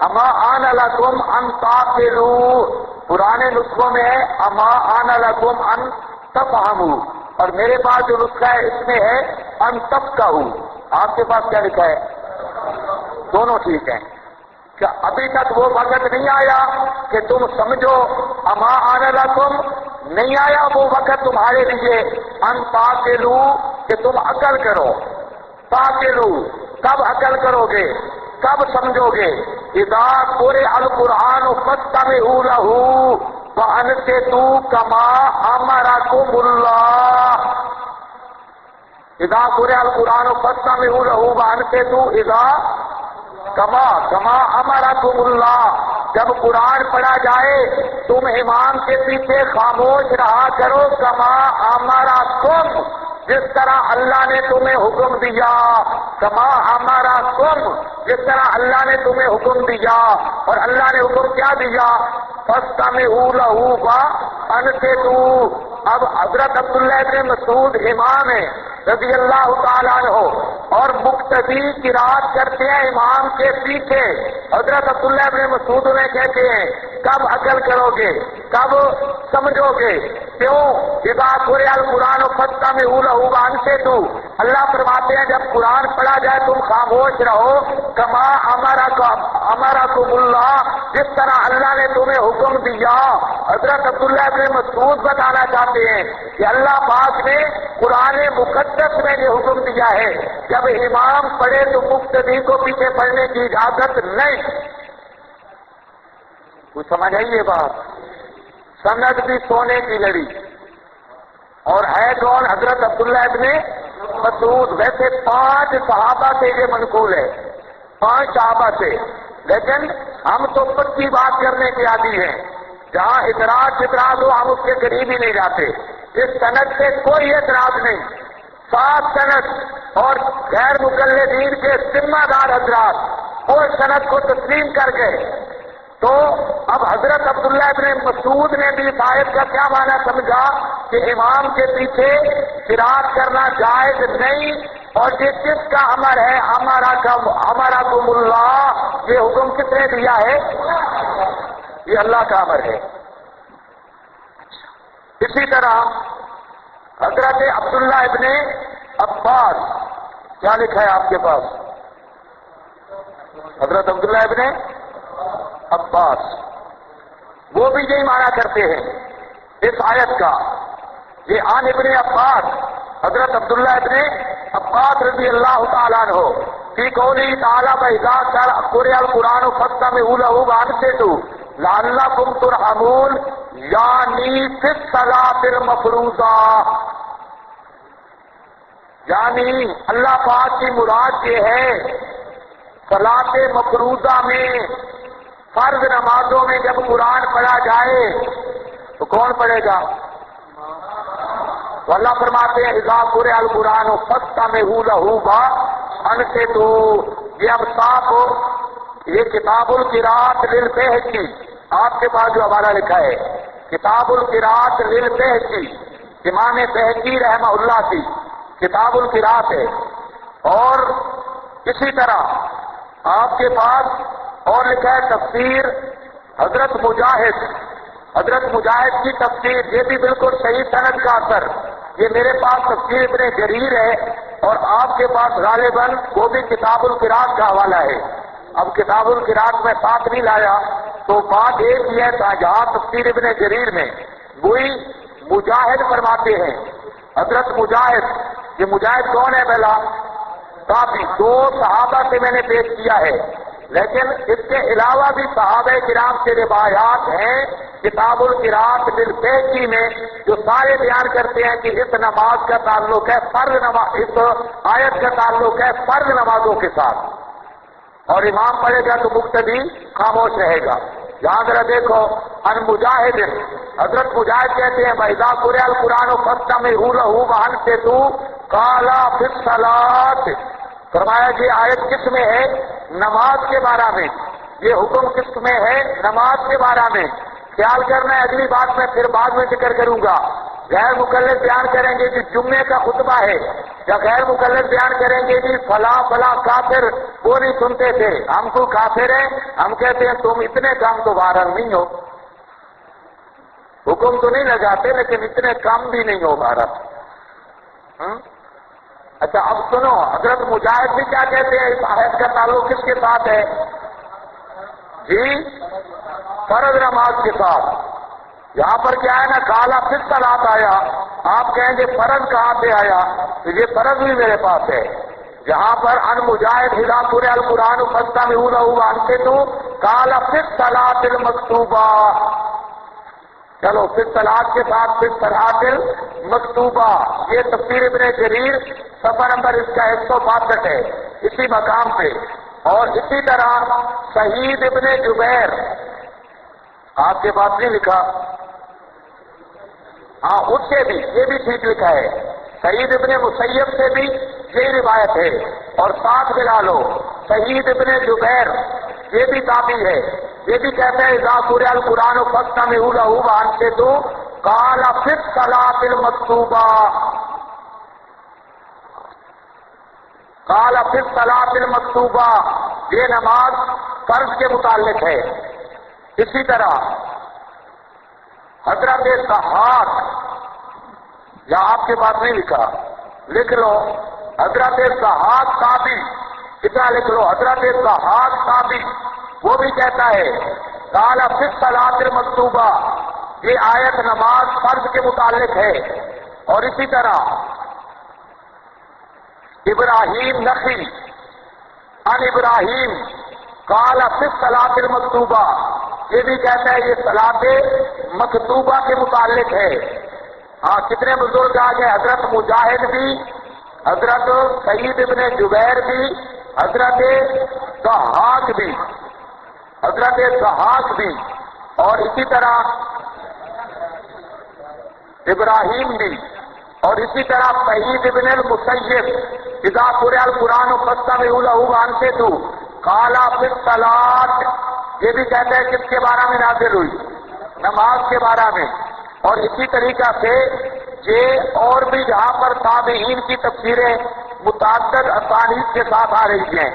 اما آن لکم ان تعقلوا، پرانے نسخوں میں ہے اما آن لکم ان تفہموا، اور میرے پاس جو نسخہ ہے اس میں ہے ان تفقہوا۔ آپ کے پاس کیا لکھا ہے؟ دونوں ٹھیک ہیں۔ کیا ابھی تک وہ وقت نہیں آیا کہ تم سمجھو؟ اما آن لکم نہیں آیا وہ وقت تمہارے لیے ان تعقلوا کہ تم عقل کرو۔ تعقلوا، کب عقل کرو گے، کب سمجھو گے؟ اذا قرئ القرآن فاستمعوا له وانصتوا كما امركم اللہ۔ اذا قرئ القرآن فاستمعوا له وانصتوا، اذا کما امرکم اللہ، جب قرآن پڑھا جائے تم امام کے پیچھے خاموش رہا کرو، کما ہمارا تم، جس طرح اللہ نے تمہیں حکم دیا، کما ہمارا تم، جس طرح اللہ نے تمہیں حکم دیا۔ اور اللہ نے حکم کیا دیا؟ فَاسْتَمِعُوا لَهُ وَأَنصِتُوا۔ اب حضرت عبداللہ ابن مسعود امام ہیں رضی اللہ تعالیٰ عنہ، اور مقتدی قرات کرتے ہیں امام کے پیچھے۔ حضرت عبداللہ ابن مسعود انہیں کہتے ہیں کب عقل کرو گے، کب سمجھو گے؟ کیوں؟ اذا قرئ القرآن فاستمعوا له وانصتوا۔ اللہ فرماتے ہیں جب قرآن پڑھا جائے تم خاموش رہو، کما امرکم اللہ، جس طرح اللہ نے تمہیں حکم دیا۔ حضرت عبداللہ ابن مسعود بتانا چاہتے ہیں کہ اللہ پاک نے قرآن مقدس میں یہ حکم دیا ہے جب امام پڑھے تو مقتدی کو پیچھے پڑھنے کی اجازت نہیں۔ کچھ سمجھ آئی یہ بات؟ سند بھی سونے کی لڑی، اور ہے کون؟ حضرت عبداللہ ابن مسعود۔ ویسے 5 صحابہ سے یہ منقول ہے، 5 صحابہ سے، لیکن ہم تو پکی بات کرنے کے عادی ہیں، جہاں اعتراض ہو ہم اس کے قریب ہی نہیں جاتے۔ اس سند سے کوئی اعتراض نہیں، 7 سند اور غیر مقلدین کے ذمہ دار حضرات وہ سند کو تسلیم کر گئے۔ تو اب حضرت عبداللہ ابن مسعود نے بھی اس آیت کا کیا معنی سمجھا کہ امام کے پیچھے قرات کرنا جائز نہیں، اور یہ کس کا امر ہے؟ ہمارا کم اللہ، یہ حکم کس نے دیا ہے؟ یہ اللہ کا امر ہے۔ اسی طرح حضرت عبداللہ ابن عباس، کیا لکھا ہے آپ کے پاس؟ حضرت عبداللہ ابن عباس وہ بھی یہی معنی کرتے ہیں اس آیت کا۔ یہ عن ابن عباس، حضرت عبداللہ ابن عباس رضی اللہ تعالیٰ عنہ فی قولی تعالیٰ وَإِذَا قُرِئَ الْقُرْآنُ فَاسْتَمِعُوا لَهُ وَأَنصِتُوا لَعَلَّكُمْ تُرْحَمُونَ، یعنی فی الصَّلَاةِ الْمَفْرُوضَةِ، یعنی اللہ پاک کی مراد یہ ہے صلاۃ مفروضہ میں، فرض نمازوں میں جب قرآن پڑھا جائے تو کون پڑھے گا؟ تو اللہ فرماتے ہیں اذا قرئ القرآن فاستمعوا له وانصتوا۔ یہ اب صاف ہو، یہ کتاب القراءۃ للبہقی، آپ کے پاس جو حوالہ لکھا ہے کتاب القراءۃ للبہقی، امام بہقی رحمہ اللہ کی کتاب القراءۃ ہے۔ اور اسی طرح آپ کے پاس اور لکھا ہے تفسیر حضرت مجاہد کی تفسیر، یہ بھی بالکل صحیح سند کا اثر۔ یہ میرے پاس تفسیر ابن جریر ہے، اور آپ کے پاس غالباً وہ بھی کتاب القراءۃ کا حوالہ ہے۔ اب کتاب القراءۃ میں ساتھ نہیں لایا تو بات ایک ہی ہے، جہاں تفسیر ابن جریر میں وہی مجاہد فرماتے ہیں، حضرت مجاہد۔ یہ مجاہد کون ہے؟ پہلا کافی 2 صحابہ سے میں نے پیش کیا ہے، لیکن اس کے علاوہ بھی صحابہ کرام سے روایات ہیں کتاب القراءۃ للبہقی میں، جو سارے بیان کرتے ہیں کہ اس نماز کا تعلق ہے فرض نماز، اس آیت کا تعلق ہے فرض نمازوں کے ساتھ، اور امام پڑھے گا تو مقتدی خاموش رہے گا۔ یہاں ذرا دیکھو، ان مجاہد، حضرت مجاہد کہتے ہیں وَإِذَا قُرِئَ الْقُرْآنُ فَاسْتَمِعُوا لَهُ وَأَنصِتُوا قَالَ فِي الصَّلَاةِ۔ فرمایا یہ آیت کس میں ہے؟ نماز کے بارے میں۔ یہ حکم کس میں ہے؟ نماز کے بارے میں۔ خیال کرنا ہے، اگلی بات میں پھر بعد میں ذکر کروں گا۔ غیر مقلد بیان کریں گے کہ جمعے کا خطبہ ہے، یا غیر مقلد بیان کریں گے کہ فلاں فلاں کافر، وہ نہیں سنتے تھے، ہم کو کافر ہیں، ہم کہتے ہیں تم اتنے کام تو وارن نہیں ہو، حکم تو نہیں لگاتے لیکن اتنے کام بھی نہیں ہو بھارت۔ اچھا اب سنو، حضرت مجاہد بھی کیا کہتے ہیں؟ اس آیت کا تعلق کس کے ساتھ ہے؟ جی فرض نماز کے ساتھ۔ یہاں پر کیا ہے نا، کالا پھر صلاۃ آیا، آپ کہیں گے فرض کہاں سے آیا؟ تو یہ فرض بھی میرے پاس ہے، جہاں پر ان مجاہد اذا قرئ القرآن فاستمعوا له وانصتوا قال فی الصلاۃ المکتوبہ۔ چلو پھر صلاۃ کے ساتھ پھر صلاۃ المکتوبہ، یہ تفسیر ابن جریر صفحہ نمبر اس کا 162 ہے اسی مقام پہ۔ اور اسی طرح سعید ابن جبیر آپ کے پاس نہیں لکھا؟ ہاں اس سے بھی یہ بھی ٹھیک لکھا ہے، سعید ابن مسیب سے بھی یہی روایت ہے، اور ساتھ ملا لو سعید ابن جبیر یہ بھی تابعی ہے، یہ بھی کہتے ہیں اذا قرئ القرآن فاستمعوا له وانصتوا قال فی الصلاۃ المکتوبہ، قال فی الصلاۃ المکتوبہ، یہ نماز فرض کے متعلق ہے۔ اسی طرح حضرت ضحاک، یا آپ کے پاس نہیں لکھا؟ لکھ لو حضرت ضحاک تابعی، کتنا لکھ لو، حضرت ضحاک تابعی وہ بھی کہتا ہے قال فی الصلاۃ المکتوبہ، یہ آیت نماز فرض کے متعلق ہے۔ اور اسی طرح ابراہیم نخعی عن ابراہیم قال فی الصلاۃ المکتوبہ، یہ بھی کہتا ہے یہ صلاۃ مکتوبہ کے متعلق ہے۔ ہاں کتنے بزرگ آ گئے، حضرت مجاہد بھی، حضرت سعید ابن جبیر بھی، حضرت ضحاک بھی، حضرت ضحاک بھی، اور اسی طرح ابراہیم بھی، اور اسی طرح سعید ابن المسیب اذا قرئ القرآن فاستمعوا له وانصتوا قال فی الصلاۃ، یہ بھی کہتے ہیں کس کے بارے میں نازل ہوئی؟ نماز کے بارے میں۔ اور اسی طریقہ سے یہ اور بھی جہاں پر تابعین کی تفسیریں متعدد اسانید کے ساتھ آ رہی ہیں،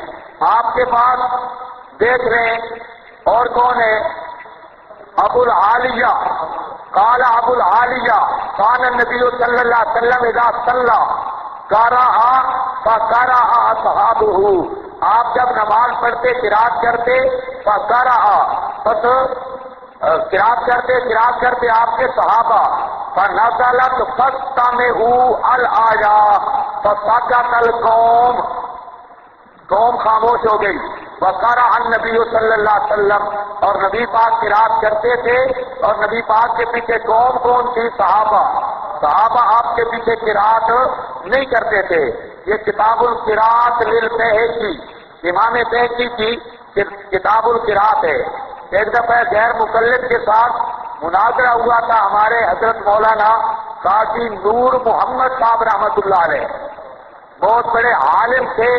آپ کے پاس دیکھ رہے ہیں اور کون ہے؟ ابو العالیہ قال ابو العالیہ کان النبی صلی اللہ علیہ وسلم اذا صلی قرأ فقرأ اصحابہ، آپ جب نماز پڑھتے قرات کرتے فقرأ، پس قرات کرتے آپ کے صحابہ، فنزلت فاستمعوا الآیہ فسکت القوم، قوم خاموش ہو گئی، وقرأ النبی صلی اللہ علیہ وسلم، اور نبی پاک قرات کرتے تھے، اور نبی پاک کے پیچھے قوم کون تھی؟ صحابہ، صحابہ آپ کے پیچھے قرات نہیں کرتے تھے۔ یہ کتاب القرات للبیہقی، امام بیہقی کی کتاب القرات ہے۔ ایک دفعہ غیر مقلد کے ساتھ مناظرہ ہوا تھا ہمارے حضرت مولانا قاضی نور محمد صاحب رحمۃ اللہ علیہ، بہت بڑے عالم تھے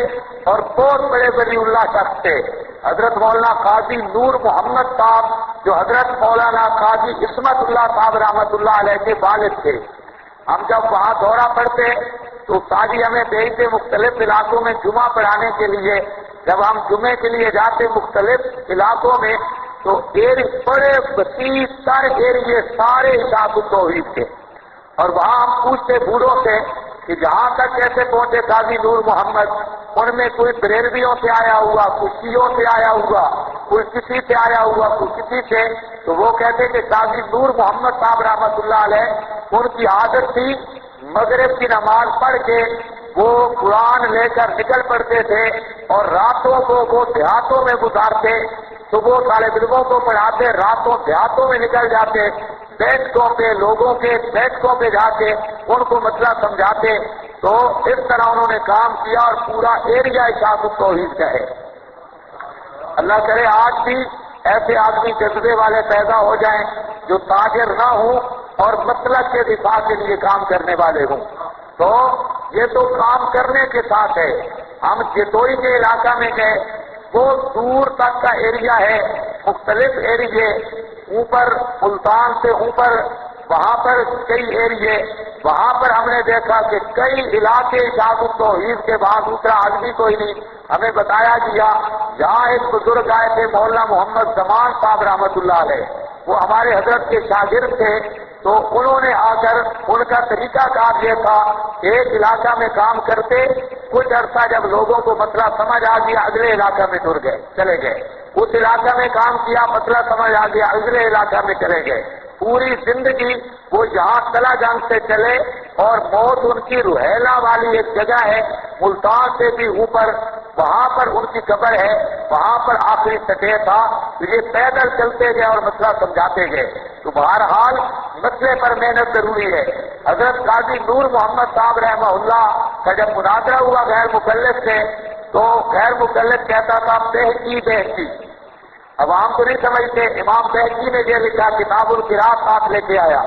اور بہت بڑے ولی اللہ شخص تھے، حضرت مولانا قاضی نور محمد صاحب جو حضرت مولانا قاضی عصمت اللہ صاحب رحمۃ اللہ علیہ کے والد تھے۔ ہم جب وہاں دورہ پڑتے تو قاضی ہمیں بھیجتے مختلف علاقوں میں جمعہ پڑھانے کے لیے، جب ہم جمعے کے لیے جاتے مختلف علاقوں میں تو بڑے وسیع تر ایریے سارے اشاعت التوحید کے، اور وہاں ہم پوچھتے بوڑھوں سے کہ جہاں تک کیسے پہنچے قاضی نور محمد، ان میں کوئی بریلویوں سے آیا ہوا، کوئی شیعوں سے آیا ہوا، کوئی کسی سے آیا ہوا، کوئی کسی سے، تو وہ کہتے کہ قاضی نور محمد صاحب رحمۃ اللہ علیہ ان کی عادت تھی مغرب کی نماز پڑھ کے وہ قرآن لے کر نکل پڑتے تھے، اور راتوں کو وہ دیہاتوں میں گزارتے، صبح طالب علموں کو پڑھاتے، راتوں دیہاتوں میں نکل جاتے، بیٹھکوں پہ لوگوں کے بیٹھکوں پہ جا کے ان کو مسئلہ سمجھاتے۔ تو اس طرح انہوں نے کام کیا اور پورا ایریا اشاعت التوحید کا ہے۔ اللہ کرے آج بھی ایسے آدمی جذبے والے پیدا ہو جائیں جو تاجر نہ ہوں اور مسلک کے دفاع کے لیے کام کرنے والے ہوں۔ تو یہ تو کام کرنے کے ساتھ ہے۔ ہم جتوئی کے علاقہ میں گئے، بہت دور تک کا ایریا ہے، مختلف ایریے، اوپر ملتان سے اوپر وہاں پر کئی ایریے، وہاں پر ہم نے دیکھا کہ کئی علاقے اشاعت التوحید کے بعد دوسرا آدمی کوئی نہیں۔ ہمیں بتایا گیا جہاں ایک بزرگ آئے تھے مولانا محمد زمان صاحب رحمۃ اللہ علیہ، وہ ہمارے حضرت کے شاگرد تھے، تو انہوں نے آ کر ان کا طریقہ کار یہ تھا، ایک علاقہ میں کام کرتے، کچھ عرصہ جب لوگوں کو مسئلہ سمجھ آ گیا اگلے علاقہ میں ٹر گئے، چلے گئے، اس علاقہ میں کام کیا، مسئلہ سمجھ آ گیا اگلے علاقہ میں چلے گئے، پوری زندگی وہ یہاں تلا جنگ سے چلے، اور موت ان کی روہیلا والی ایک جگہ ہے ملتان سے بھی اوپر، وہاں پر ان کی قبر ہے، وہاں پر آخری سطح تھا، تو یہ پیدل چلتے گئے اور مسئلہ سمجھاتے گئے۔ تو بہرحال مسئلے پر محنت ضروری ہے۔ حضرت قاضی نور محمد صاحب رحمہ اللہ کا جب مناظرہ ہوا غیر مکلف سے، تو غیر مکلف کہتا تھا بہتی بہتی، عوام تو نہیں سمجھتے. امام بہقی نے یہ لکھا کتاب القراءت ساتھ لے کے آیا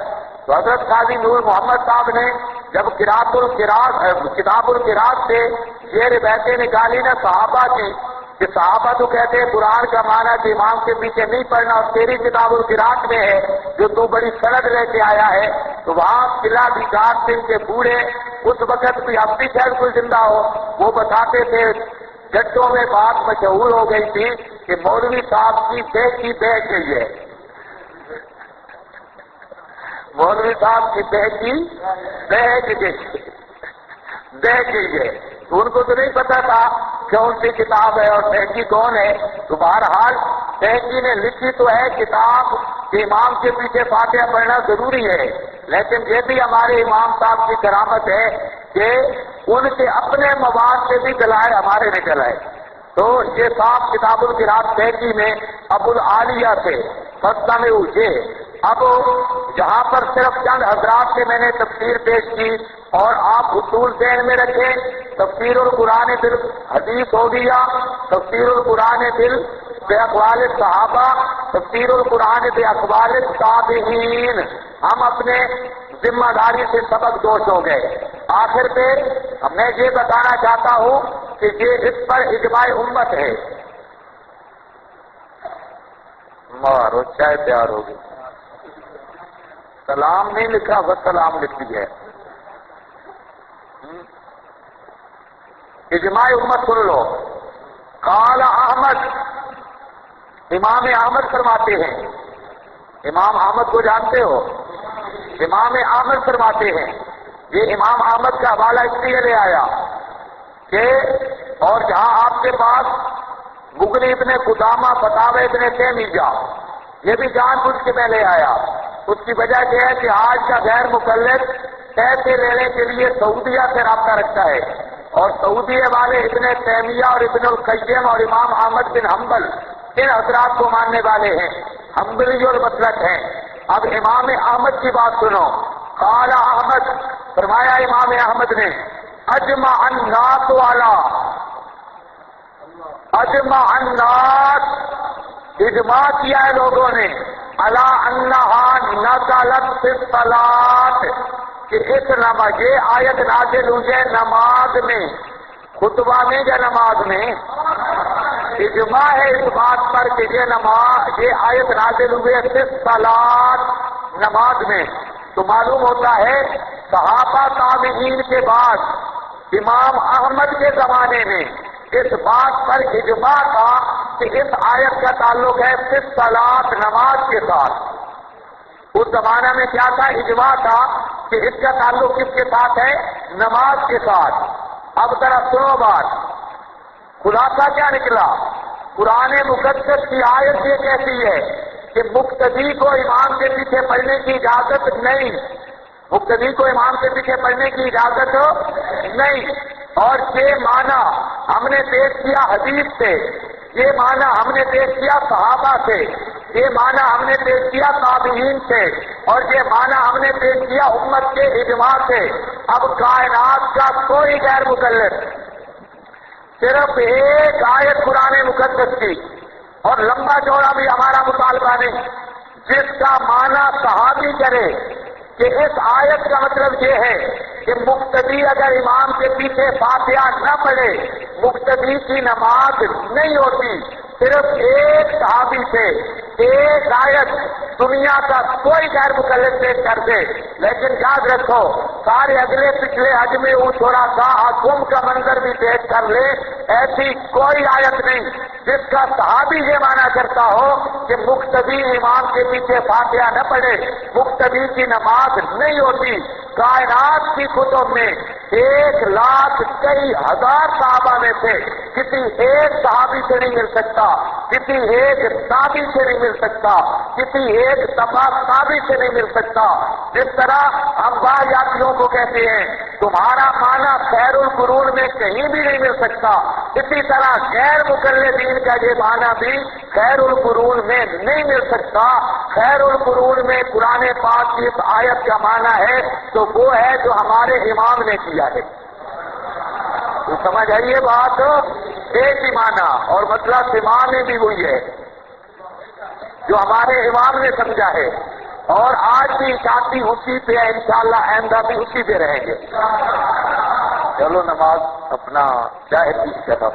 تو حضرت قاضی نور محمد صاحب نے جب کتاب القراءت سے یہ روایتیں نکالی نا صحابہ کی کہ صحابہ تو کہتے ہیں قرآن کا معنی کہ امام کے پیچھے نہیں پڑھنا اور تیری کتاب القراءت میں ہے جو تو بڑی سند لے کے آیا ہے, تو وہاں قلعہ دیگار سنگھ کے بوڑھے اس وقت بھی اب بھی شاید کوئی زندہ ہو, وہ بتاتے تھے جٹوں میں بات مشہور ہو گئی تھی کہ مولوی صاحب کی بیٹی بہ گئی ہے, مولوی صاحب کی بیٹی بہ گئی ہے. ان کو تو نہیں پتا تھا کون سی کتاب ہے اور بہقی کون ہے. تو بہرحال بہقی نے لکھی تو ہے کتاب کہ امام کے پیچھے فاتحہ پڑھنا ضروری ہے, لیکن یہ بھی ہمارے امام صاحب کی کرامت ہے کہ ان کے اپنے مواد سے بھی دلائل ہمارے نکل آئے. تو یہ صاحب کتاب القراءت بہقی میں ابو العالیہ سے فصلہ میں اوجھے. اب جہاں پر صرف چند حضرات سے میں نے تفسیر پیش کی اور آپ اصول ذہن میں رکھیں, تفسیر القرآن بالحدیث ہو گیا, تفسیر القرآن باقوال صحابہ, تفسیر القرآن باقوال تابعین. ہم اپنے ذمہ داری سے سبق دوش ہو گئے. آخر پہ میں یہ بتانا چاہتا ہوں کہ یہ اس پر اجماع امت ہے. مارو چائے تیار ہوگی. سلام نہیں لکھا بس سلام لکھ دیجیے. اجماع امت سن لو. قال احمد, امام احمد فرماتے ہیں, امام احمد کو جانتے ہو, امام احمد فرماتے ہیں, یہ امام احمد کا حوالہ اس لیے لے آیا کہ اور جہاں آپ کے پاس مغنی ابن قدامہ فتاوی ابن تیمیہ یہ بھی جان بوجھ کے میں لے آیا. اس کی وجہ یہ ہے کہ آج کا غیر مقلد پیسے لینے کے لیے سعودیہ سے رابطہ رکھتا ہے اور سعودیہ والے ابن تیمیہ اور ابن القیم اور امام احمد بن حنبل ان حضرات کو ماننے والے ہیں, حنبلی اور مسلک ہیں. اب امام احمد کی بات سنو. قال احمد, فرمایا امام احمد نے, اجمع الناس والا, اجمع الناس, اجماع کیا ہے لوگوں نے, الا انہا نزلت فی الصلاۃ, کہ اس نماز یہ آیت نازل ہوئی ہے نماز میں, خطبہ میں یا نماز میں. اجماع ہے اس بات پر کہ یہ نماز یہ آیت نازل ہوئی ہے فی الصلاۃ, نماز میں. تو معلوم ہوتا ہے صحابہ تابعین کے بعد امام احمد کے زمانے میں اس بات پر اجماع تھا کہ اس آیت کا تعلق ہے فی الصلاۃ, نماز کے ساتھ. اس زمانہ میں کیا تھا, اجماع تھا کہ اس کا تعلق کس کے ساتھ ہے, نماز کے ساتھ. اب ذرا سنو بات, خلاصہ کیا نکلا. قرآن مقدس کی آیت یہ کہتی ہے کہ مقتدی کو امام کے پیچھے پڑھنے کی اجازت نہیں, مقتدی کو امام کے پیچھے پڑھنے کی اجازت نہیں. اور یہ معنی ہم نے پیش کیا حدیث سے, یہ معنی ہم نے پیش کیا صحابہ سے, یہ معنی ہم نے پیش کیا تابعین سے, اور یہ معنی ہم نے پیش کیا امت کے اجماع سے. اب کائنات کا کوئی غیر مقلد صرف ایک آیت قرآن مقدس کی, اور لمبا چوڑا بھی ہمارا مطالبہ نہیں, جس کا معنی صحابی کرے کہ اس آیت کا مطلب یہ ہے کہ مقتدی اگر امام کے پیچھے فاتحہ نہ پڑھے مقتدی کی نماز نہیں ہوتی. صرف ایک صحابی سے ایک آیت دنیا کا کوئی غیر مقلد پیش کر دے, لیکن یاد رکھو سارے اگلے پچھلے حج میں وہ تھوڑا سا حکم کا منظر بھی پیش کر لے, ایسی کوئی آیت نہیں جس کا صحابی یہ مانا کرتا ہو کہ مقتدی امام کے پیچھے فاتحہ نہ پڑھے مقتدی کی نماز نہیں ہوتی. کائنات کی کتب میں 1,00,000 کئی ہزار صحابہ میں سے کسی ایک صحابی سے نہیں مل سکتا, کسی ایک تابعی سے نہیں مل سکتا, کسی ایک تبع تابعی سے نہیں مل سکتا. جس طرح ہم باحیاتیوں کو کہتے ہیں تمہارا معنی خیر القرون میں کہیں بھی نہیں مل سکتا, اسی طرح غیر مقلدین کا یہ معنی بھی خیر القرون میں نہیں مل سکتا. خیر القرون میں قرآن پاک کی اس آیت کا معنی ہے تو وہ ہے جو ہمارے امام نے کیا ہے. تو سمجھ آئیے بات, ایک ہی معنی اور مطلب سما میں بھی ہوئی ہے. جو ہمارے امام نے سمجھا ہے، اور آج بھی شادی اسی پہ ہے، انشاءاللہ آئندہ بھی اسی پہ رہیں گے۔ چلو نماز اپنا چاہے پیش کرو۔